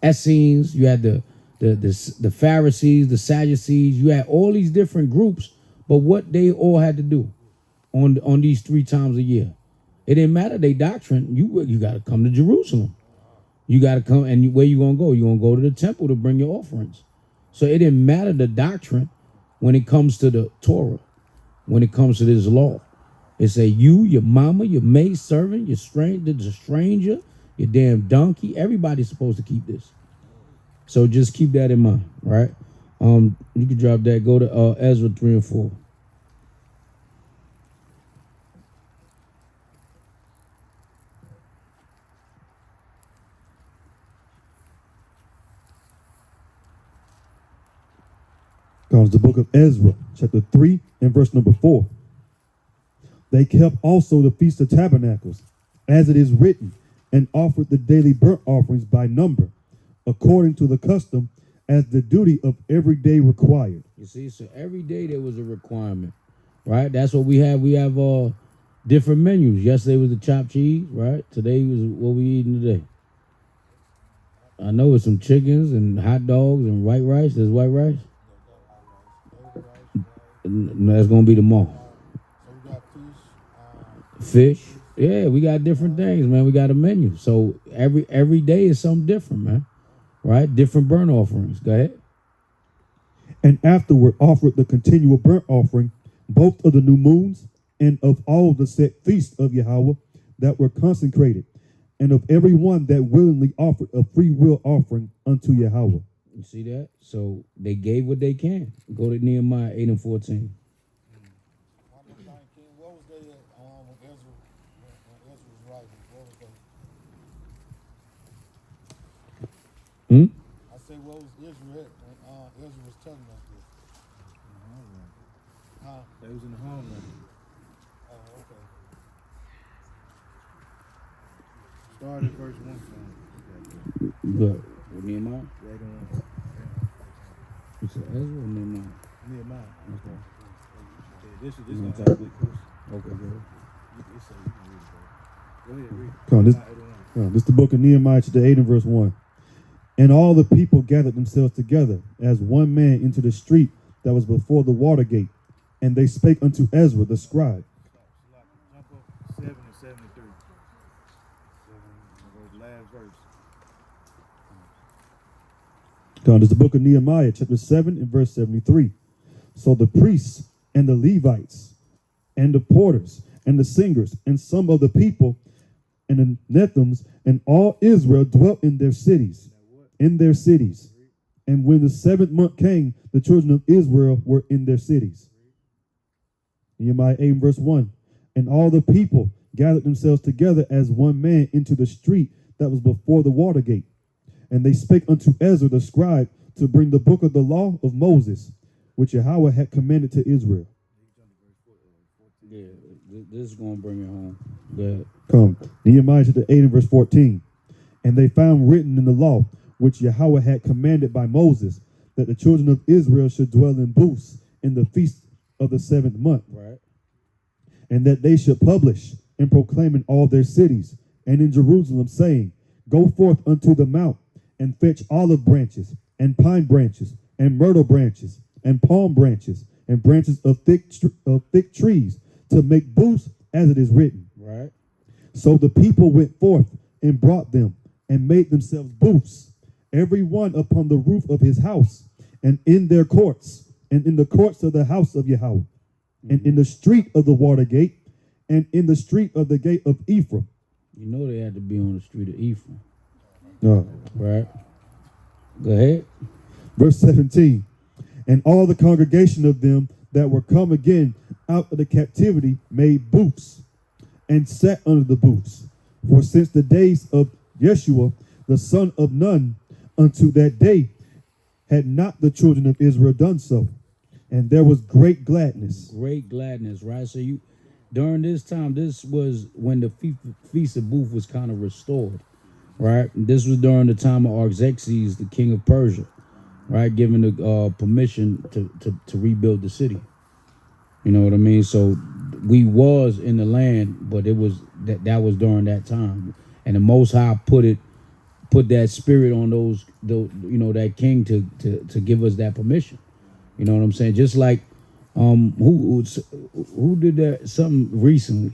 Essenes, you had the Pharisees, the Sadducees, you had all these different groups, but what they all had to do on these 3 times a year. It didn't matter their doctrine. You got to come to Jerusalem. You got to come, and where you gonna go? You gonna go to the temple to bring your offerings. So it didn't matter the doctrine when it comes to the Torah, when it comes to this law. It say you, your mama, your maid servant, your stranger, your damn donkey. Everybody's supposed to keep this. So just keep that in mind, right? You can drop that. Go to Ezra 3 and 4. Comes the book of Ezra, chapter 3 and verse number 4. They kept also the Feast of Tabernacles, as it is written, and offered the daily burnt offerings by number, according to the custom, as the duty of every day required. You see, so every day there was a requirement, right? That's what we have. We have different menus. Yesterday was the chopped cheese, right? Today was what we eating today. I know it's some chickens and hot dogs and white rice. There's white rice. And that's gonna be tomorrow. So we got Fish. Yeah, we got different things, man. We got a menu. So every day is something different, man. Right? Different burnt offerings. Go ahead. And afterward offered the continual burnt offering, both of the new moons and of all the set feasts of Yahweh that were consecrated, and of every one that willingly offered a free will offering unto Yahweh. You see that? So they gave what they can. Go to Nehemiah 8 and 14. what was they at when Ezra was writing? What was they? I said, what was Israel at when Ezra was telling us this? Huh? They was in the homeland. Oh, okay. Start at verse 1. Good. With Nehemiah? Right on. You said Ezra or Nehemiah? Nehemiah. Okay. Yeah, this You gonna want have to a good question. Okay, good. You can read it, bro. Go ahead, read it. Come on, this, Nehemiah 81. this is the book of Nehemiah, chapter 8 and verse 1. And all the people gathered themselves together as one man into the street that was before the water gate. And they spake unto Ezra the scribe. Jump up 7 and 73. Last verse. Come on, this is the book of Nehemiah, chapter 7 and verse 73. So the priests and the Levites and the porters and the singers and some of the people and the Nethims and all Israel dwelt in their cities. And when the 7th month came, the children of Israel were in their cities. Nehemiah 8 verse 1. And all the people gathered themselves together as one man into the street that was before the water gate. And they spake unto Ezra the scribe to bring the book of the law of Moses, which Yahweh had commanded to Israel. Yeah, this is going to bring it home. Good. Come, Nehemiah chapter 8 and verse 14. And they found written in the law, which Yahweh had commanded by Moses, that the children of Israel should dwell in booths in the feast of the 7th month. Right. And that they should publish and proclaim in all their cities and in Jerusalem, saying, Go forth unto the mount, and fetch olive branches, and pine branches, and myrtle branches, and palm branches, and branches of thick trees, to make booths as it is written. Right. So the people went forth and brought them, and made themselves booths, every one upon the roof of his house, and in their courts, and in the courts of the house of Yahweh, and in the street of the water gate, and in the street of the gate of Ephraim. You know they had to be on the street of Ephraim. Right. Go ahead. Verse 17. And all the congregation of them that were come again out of the captivity made booths, and sat under the booths. For since the days of Yeshua, the son of Nun, unto that day, had not the children of Israel done so. And there was great gladness. Great gladness, right? So you, during this time, this was when the Feast of Booth was kind of restored, right? This was during the time of Artaxerxes, the king of Persia, right? Given the permission to rebuild the city. You know what I mean? So we was in the land, but it was that was during that time. And the Most High put that spirit on those that king to give us that permission. You know what I'm saying? Just like who did that something recently?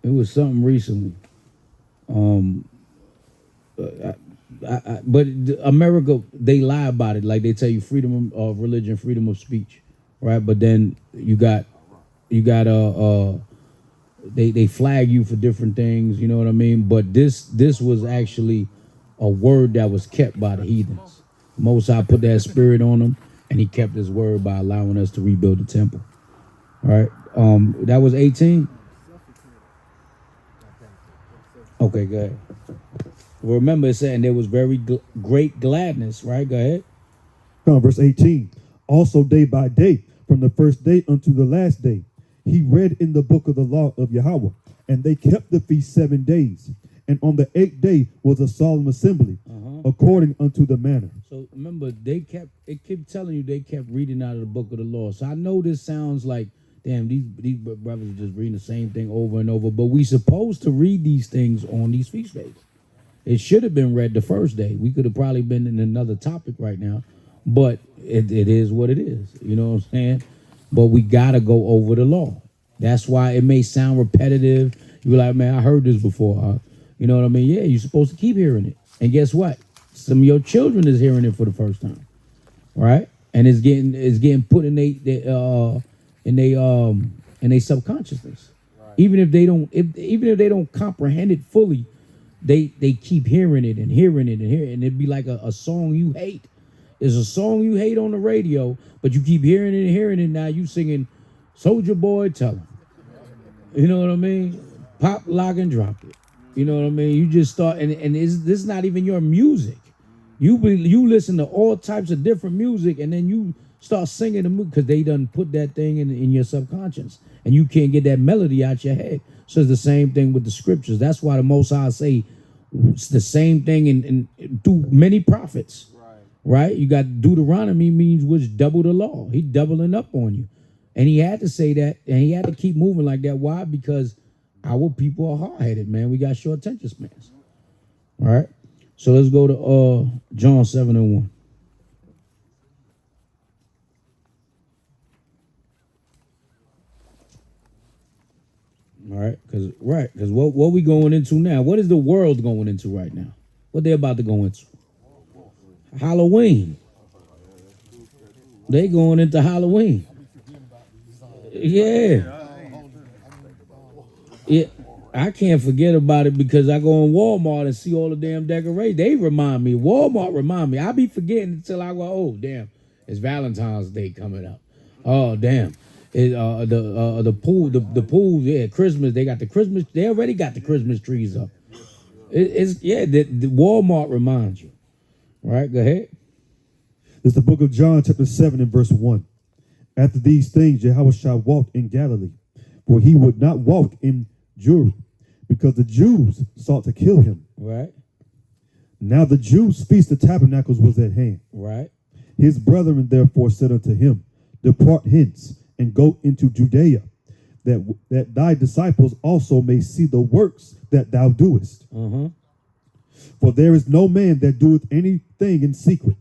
It was something recently. But America, they lie about it. Like they tell you freedom of religion, freedom of speech, right? But then you got they flag you for different things. You know what I mean? But this was actually a word that was kept by the heathens. Most High put that spirit on them, and he kept his word by allowing us to rebuild the temple. All right. That was 18. Okay, go ahead. Well, remember it said, and there was very great gladness, right? Go ahead. Verse 18. Also day by day, from the first day unto the last day, he read in the book of the law of Yahweh, and they kept the feast 7 days. And on the 8th day was a solemn assembly, according unto the manner. So remember, it kept telling you they kept reading out of the book of the law. So I know this sounds like, damn, these brothers are just reading the same thing over and over. But we supposed to read these things on these feast days. It should have been read the first day. We could have probably been in another topic right now. But it is what it is. You know what I'm saying? But we got to go over the law. That's why it may sound repetitive. You're like, man, I heard this before. You know what I mean? Yeah, you're supposed to keep hearing it. And guess what? Some of your children is hearing it for the first time, right? And it's getting put in their subconsciousness. Right. Even if they don't comprehend it fully, they keep hearing it and hearing it and hearing it. And it'd be like a song you hate. It's a song you hate on the radio, but you keep hearing it and hearing it. Now you singing Soldier Boy, tell him. You know what I mean? Pop, lock, and drop it. You know what I mean? You just start, and this is not even your music. You listen to all types of different music, and then you start singing the music because they done put that thing in your subconscious, and you can't get that melody out your head. So it's the same thing with the scriptures. That's why the Most High say it's the same thing through many prophets. Right. right? You got Deuteronomy means which double the law. He doubling up on you. And he had to say that, and he had to keep moving like that. Why? Because our people are hard-headed, man. We got short attention spans. All right? So let's go to John 7:1. All right, because what we going into now? What is the world going into right now? What they about to go into? Halloween. They going into Halloween. Yeah. Yeah. I can't forget about it because I go in Walmart and see all the damn decorations. They remind me. Walmart remind me. I be forgetting until I go, oh damn, it's Valentine's Day coming up. Oh damn. The pool, yeah, Christmas. They got the Christmas. They already got the Christmas trees up. The Walmart reminds you. All right, go ahead. It's the book of John, chapter 7 and verse 1. After these things, Yahushua walked in Galilee, for he would not walk in Jewry, because the Jews sought to kill him. Right. Now the Jews' feast of Tabernacles was at hand. Right. His brethren therefore said unto him, Depart hence, and go into Judea, that thy disciples also may see the works that thou doest. Uh-huh. For there is no man that doeth anything in secret,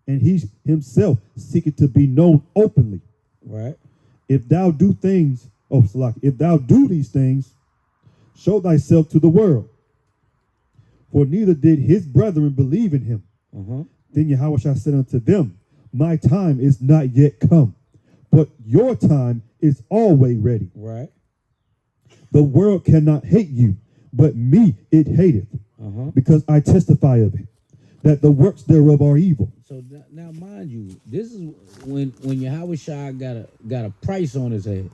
and he himself seeketh to be known openly. Right. If thou do these things, show thyself to the world. For neither did his brethren believe in him. Uh-huh. Then Yahushua said unto them, My time is not yet come, but your time is always ready. Right. The world cannot hate you, but me it hateth, because I testify of it, that the works thereof are evil. So now, mind you, this is when Yahushua got a price on his head,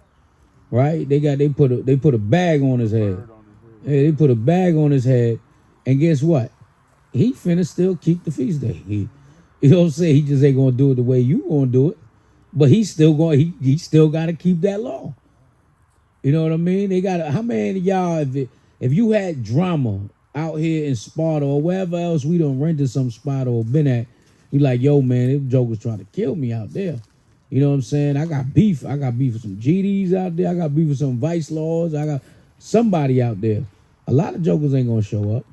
right? They put a bag on his head. Yeah, they put a bag on his head, and guess what? He finna still keep the feast day. He don't say he just ain't gonna do it the way you gonna do it, but he's still going. He still got to keep that law. You know what I mean? They got how many of y'all if you had drama out here in Sparta or wherever else we done rented some spot or been at, you like, yo man, them jokers trying to kill me out there. You know what I'm saying? I got beef with some GDs out there. I got beef with some vice lords. I got somebody out there. A lot of jokers ain't gonna show up.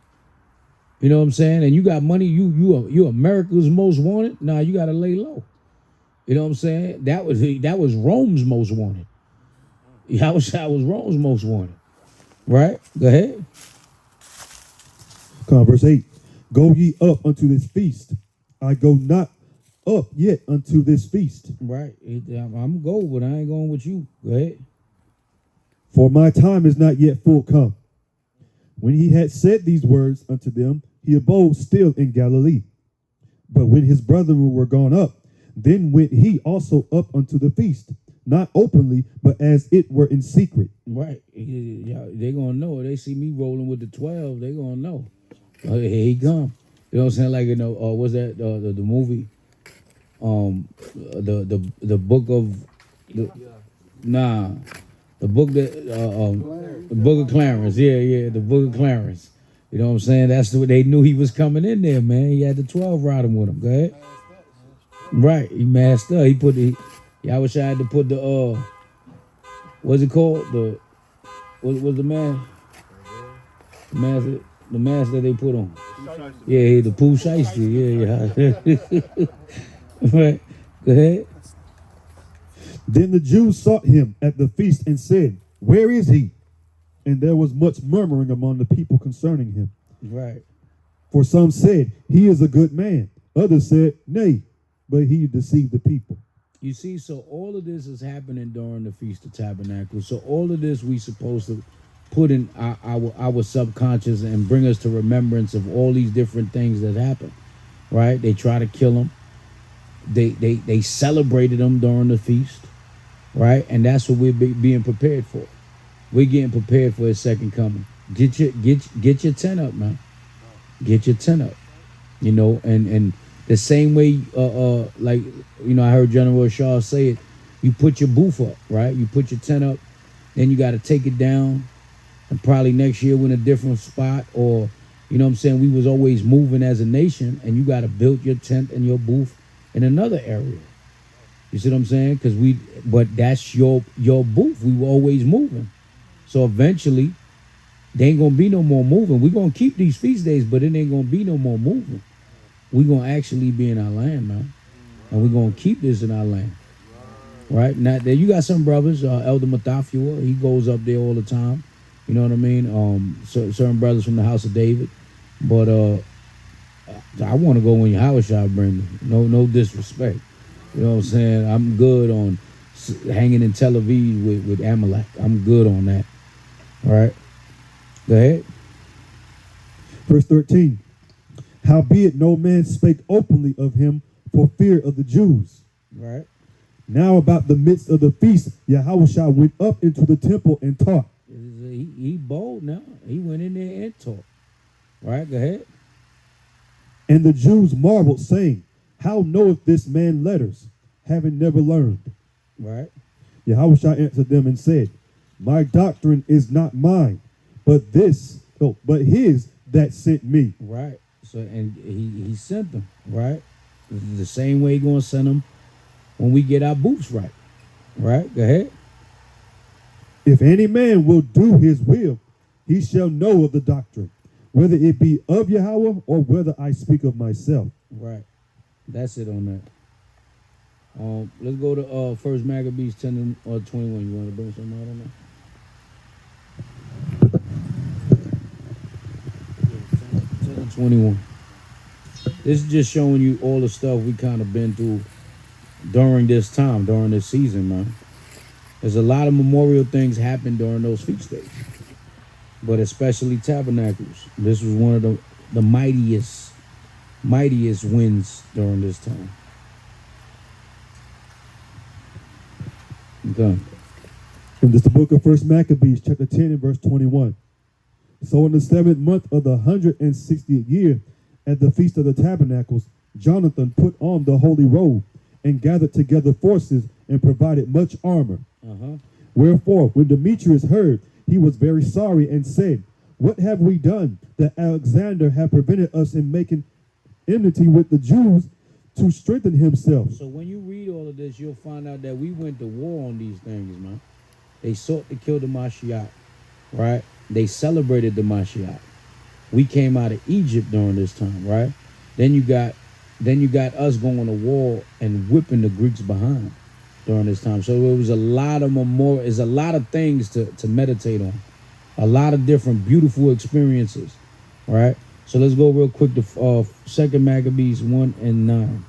You know what I'm saying? And you got money. You America's most wanted. Nah, you gotta lay low. You know what I'm saying? That was Rome's most wanted. I was Rome's most wanted. Right? Go ahead. Come on, verse 8. Go ye up unto this feast. I go not up yet unto this feast. Right. I'm going, but I ain't going with you. Go ahead. For my time is not yet full come. When he had said these words unto them, he abode still in Galilee. But when his brethren were gone up, then went he also up unto the feast, not openly, but as it were in secret. Right. They gonna know. They see me rolling with the 12. They gonna know. Here he come. You know what I'm saying? Like, you know, what's that? The movie? The book of the book that the book of Clarence. Yeah, the book of Clarence. You know what I'm saying? That's what they knew he was coming in there, man. He had the 12 riding with him. Go ahead. Right, he masked up. He put I wish I had to put the what's it called? What's the mask? The mask that they put on. Yeah, the Pooh Shiesty. Yeah. Right. Go ahead. Then the Jews sought him at the feast and said, Where is he? And there was much murmuring among the people concerning him. Right. For some said, He is a good man. Others said, Nay, but he deceived the people. You see, so all of this is happening during the Feast of Tabernacles. So all of this we supposed to put in our subconscious and bring us to remembrance of all these different things that happen. Right? They try to kill him. They celebrated him during the feast. Right? And that's what we're being prepared for. We're getting prepared for his second coming. Get your tent up, man. Get your tent up. You know, and the same way, like, you know, I heard General Shaw say it, you put your booth up, right? You put your tent up, then you got to take it down, and probably next year we're in a different spot, or You know what I'm saying? We was always moving as a nation, and you got to build your tent and your booth in another area. You see what I'm saying? But that's your booth. We were always moving. So eventually, there ain't gonna be no more moving. We're gonna keep these feast days, but it ain't gonna be no more moving. We're gonna actually be in our land, man. And we're gonna keep this in our land. Right? Now there you got some brothers, Elder Mathafua, he goes up there all the time. You know what I mean? Certain brothers from the house of David. But I wanna go when your house shall bring me. No disrespect. You know what I'm saying? I'm good on hanging in Tel Aviv with Amalek. I'm good on that. All right? Go ahead. Verse 13. Howbeit no man spake openly of him for fear of the Jews. Right. Now about the midst of the feast, Yahushua went up into the temple and taught. He bold now. He went in there and taught. Right, go ahead. And the Jews marveled, saying, How knoweth this man letters, having never learned? Right. Yahushua answered them and said, My doctrine is not mine, but his that sent me. Right. So and he sent them. Right. The same way he gonna send them when we get our boots right. Right. Go ahead. If any man will do his will, he shall know of the doctrine, whether it be of Yahweh or whether I speak of myself. Right. That's it on that. Let's go to First Maccabees 10 or 21. You want to bring something out on that? 10 and 21. This is just showing you all the stuff we kind of been through during this time, during this season, man. There's a lot of memorial things happen during those feast days, but especially Tabernacles. This was one of the mightiest wins during this time. Okay. And this is the book of First Maccabees, chapter 10 and verse 21. So in the 7th month of the 160th year, at the feast of the Tabernacles, Jonathan put on the holy robe and gathered together forces and provided much armor. Wherefore, when Demetrius heard, he was very sorry and said, What have we done that Alexander have prevented us in making enmity with the Jews to strengthen himself? So when you read all of this, you'll find out that we went to war on these things, man. They sought to kill the Mashiach, right? They celebrated the Mashiach. We came out of Egypt during this time, right? Then you got us going to war and whipping the Greeks behind during this time. So it was a lot of memorial. It's a lot of things to meditate on. A lot of different beautiful experiences, right? So let's go real quick to 2 Maccabees 1 and 9.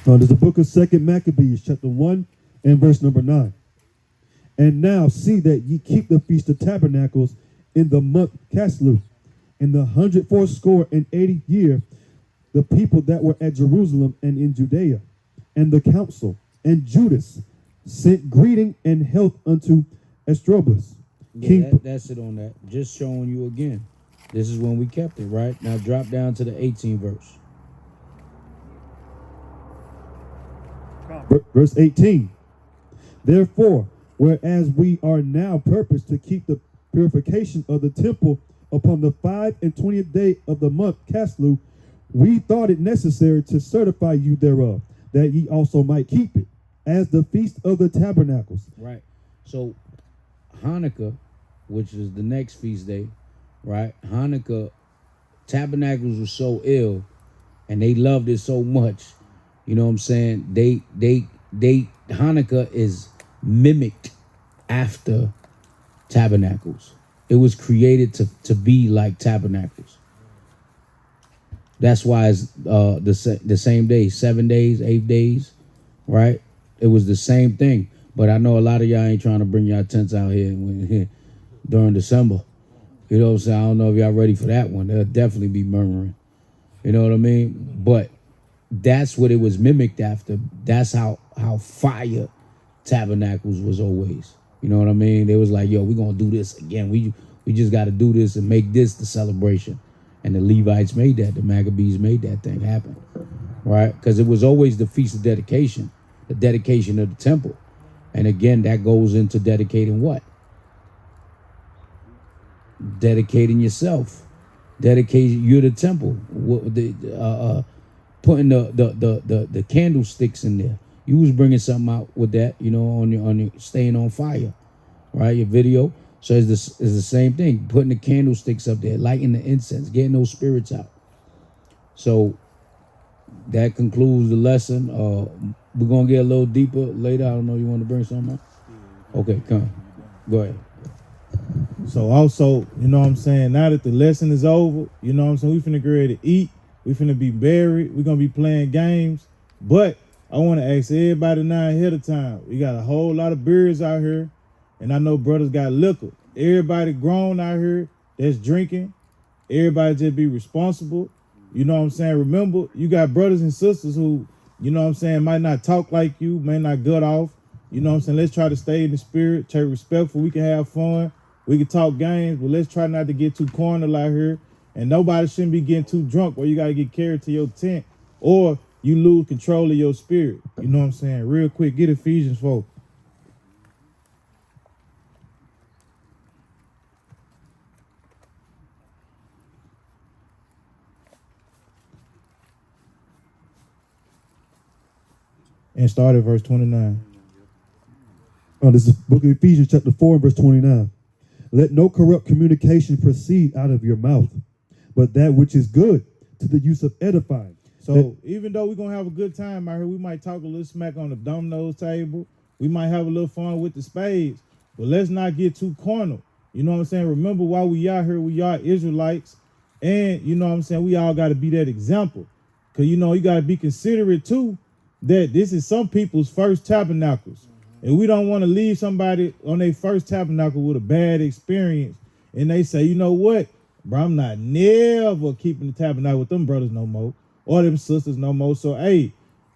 There's the book of 2 Maccabees, chapter 1 and verse number 9. And now see that ye keep the feast of tabernacles in the month Caslu, in the 180th year, the people that were at Jerusalem and in Judea, and the council, and Judas, sent greeting and health unto Estrobus. Yeah, that's it on that. Just showing you again. This is when we kept it, right? Now drop down to the 18th verse. Verse 18. Therefore, whereas we are now purposed to keep the purification of the temple upon the 25th day of the month Caslu, we thought it necessary to certify you thereof, that ye also might keep it, as the feast of the tabernacles. Right. So Hanukkah, which is the next feast day, right? Hanukkah, Tabernacles was so ill, and they loved it so much. You know what I'm saying? They Hanukkah is mimicked after Tabernacles. It was created to be like Tabernacles. That's why it's the same day, 7 days, 8 days, right? It was the same thing. But I know a lot of y'all ain't trying to bring y'all tents out here during December. You know what I'm saying? I don't know if y'all ready for that one. They'll definitely be murmuring. You know what I mean? But that's what it was mimicked after. That's how fire Tabernacles was always. You know what I mean? They was like, yo, we're going to do this again. We just got to do this and make this the celebration. And the Levites made that. The Maccabees made that thing happen. Right? Because it was always the Feast of Dedication. the dedication of the temple. And again, that goes into dedicating what? Dedicating yourself. Dedicating you're the temple. Putting the candlesticks in there. You was bringing something out with that, you know, on your staying on fire, right? Your video. So it's the same thing. Putting the candlesticks up there, lighting the incense, getting those spirits out. So that concludes the lesson. We're gonna get a little deeper later. I don't know. You want to bring something up? Okay, come. Go ahead. So also, you know what I'm saying, now that the lesson is over, you know what I'm saying, we finna get ready to eat, we finna be buried, we gonna be playing games, but I wanna ask everybody now ahead of time, we got a whole lot of beers out here, and I know brothers got liquor. Everybody grown out here that's drinking, everybody just be responsible, you know what I'm saying? Remember, you got brothers and sisters who, you know what I'm saying, might not talk like you, may not gut off, you know what I'm saying, let's try to stay in the spirit, stay respectful, we can have fun. We can talk games, but let's try not to get too cornered out here. And nobody shouldn't be getting too drunk where you got to get carried to your tent or you lose control of your spirit. You know what I'm saying? Real quick, get Ephesians 4. And start at verse 29. Oh, this is the book of Ephesians, chapter 4, verse 29. Let no corrupt communication proceed out of your mouth, but that which is good to the use of edifying. So even though we're going to have a good time out here, we might talk a little smack on the dominoes table. We might have a little fun with the spades, but let's not get too cornered. You know what I'm saying? Remember, while we out here, we are Israelites. And, you know what I'm saying, we all got to be that example. Because, you know, you got to be considerate, too, that this is some people's first tabernacles. And we don't want to leave somebody on their first tabernacle with a bad experience. And they say, you know what, bro, I'm not never keeping the tabernacle with them brothers no more. Or them sisters no more. So, hey,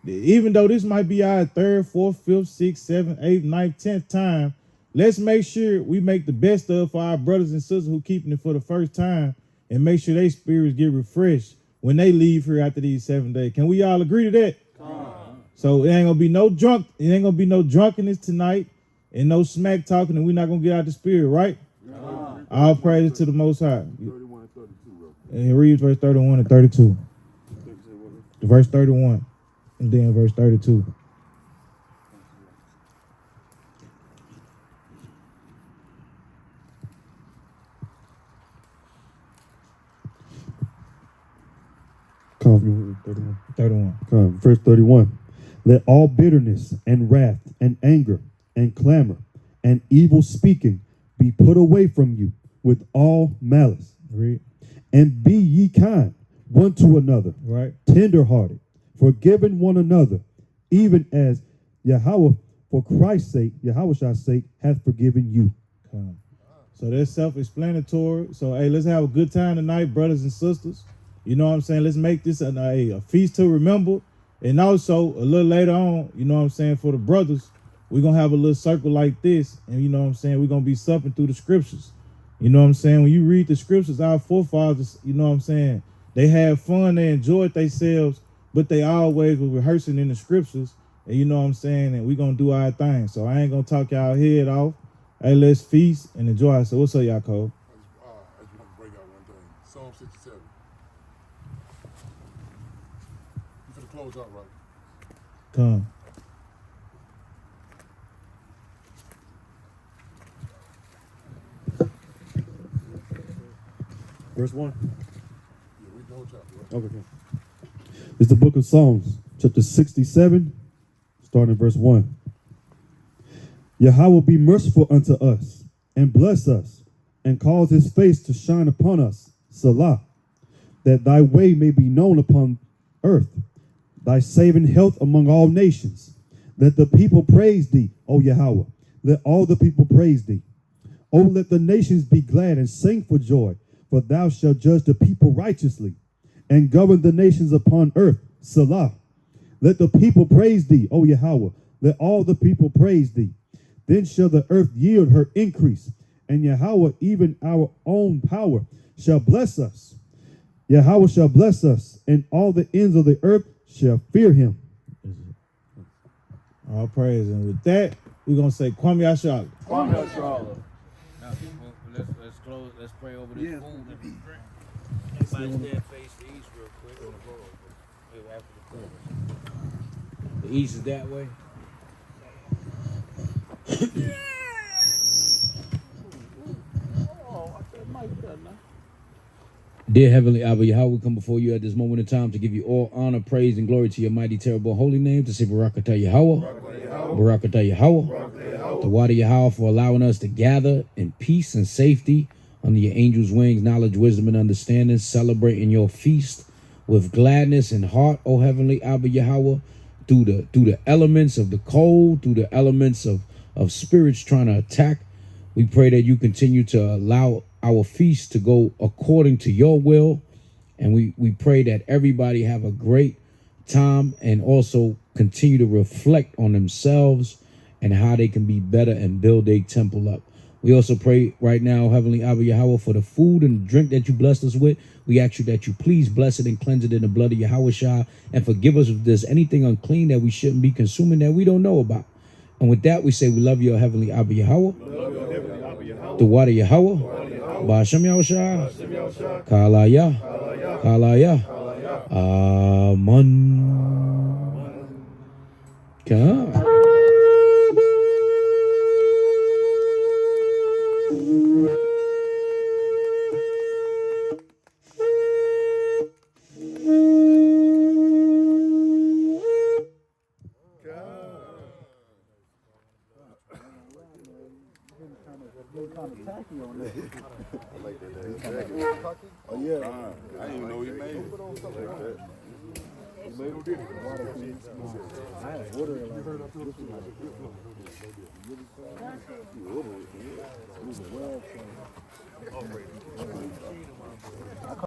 even though this might be our 3rd, 4th, 5th, 6th, 7th, 8th, 9th, 10th time, let's make sure we make the best of for our brothers and sisters who keeping it for the first time and make sure their spirits get refreshed when they leave here after these 7 days. Can we all agree to that? So it ain't gonna be no drunkenness tonight and no smack talking, and we're not gonna get out the spirit, right? All praise to the Most High. 31 and 32, bro. And read verse 31 and 32. Verse 31 and then verse 32. Come, 31. Come, verse 31. Let all bitterness and wrath and anger and clamor and evil speaking be put away from you with all malice. Read. And be ye kind one to another, Right. tenderhearted, forgiving one another, even as Yahweh, for Christ's sake, Yahweh's sake, hath forgiven you. Come. So that's self-explanatory. So, hey, let's have a good time tonight, brothers and sisters. You know what I'm saying? Let's make this a feast to remember. And also, a little later on, you know what I'm saying, for the brothers, we're going to have a little circle like this. And you know what I'm saying, we're going to be supping through the scriptures. You know what I'm saying? When you read the scriptures, our forefathers, you know what I'm saying, they had fun, they enjoyed themselves, but they always were rehearsing in the scriptures. And you know what I'm saying? And we're going to do our thing. So I ain't going to talk y'all head off. Hey, let's feast and enjoy. So what's up, y'all, Cole? I just want to bring out one thing. Psalm 67. You finna close out, right? Come. Verse 1. Yeah, read the whole chapter, right? Okay. It's the book of Psalms, chapter 67, starting in verse 1. Yahweh be merciful unto us, and bless us, and cause his face to shine upon us, Salah, that thy way may be known upon earth, thy saving health among all nations. Let the people praise thee, O Yahweh. Let all the people praise thee. O let the nations be glad and sing for joy, for thou shalt judge the people righteously, and govern the nations upon earth, Salah. Let the people praise thee, O Yahweh. Let all the people praise thee. Then shall the earth yield her increase, and Yahweh, even our own power, shall bless us. Yahweh shall bless us, and all the ends of the earth shall fear him. All praise. And with that, we're going to say, Kwame Yashala. Kwame Yashala. Now, let's close. Let's pray over this food and drink. Everybody stand face the east real quick. After the prayer. The east is that way. Dear Heavenly Abba Yahweh, we come before you at this moment in time to give you all honor, praise, and glory to your mighty, terrible, holy name, to say Barakatah Yahweh, Barakatah Yahweh, the water Yahweh for allowing us to gather in peace and safety under your angels' wings, knowledge, wisdom, and understanding, celebrating your feast with gladness and heart, O Heavenly Abba Yahweh, through the elements of the cold, through the elements of spirits trying to attack. We pray that you continue to allow our feast to go according to your will. And we pray that everybody have a great time and also continue to reflect on themselves and how they can be better and build a temple up. We also pray right now, Heavenly Abba Yahweh, for the food and drink that you blessed us with. We ask you that you please bless it and cleanse it in the blood of Yahweh Shah, and forgive us if there's anything unclean that we shouldn't be consuming that we don't know about. And with that, we say we love you, Heavenly Abba Yahweh. The water Yahweh. Ba'ashem Yahushua, Kalaya, Kalaya, Aman. God. Oh yeah, I didn't even know he made it. He made him get it.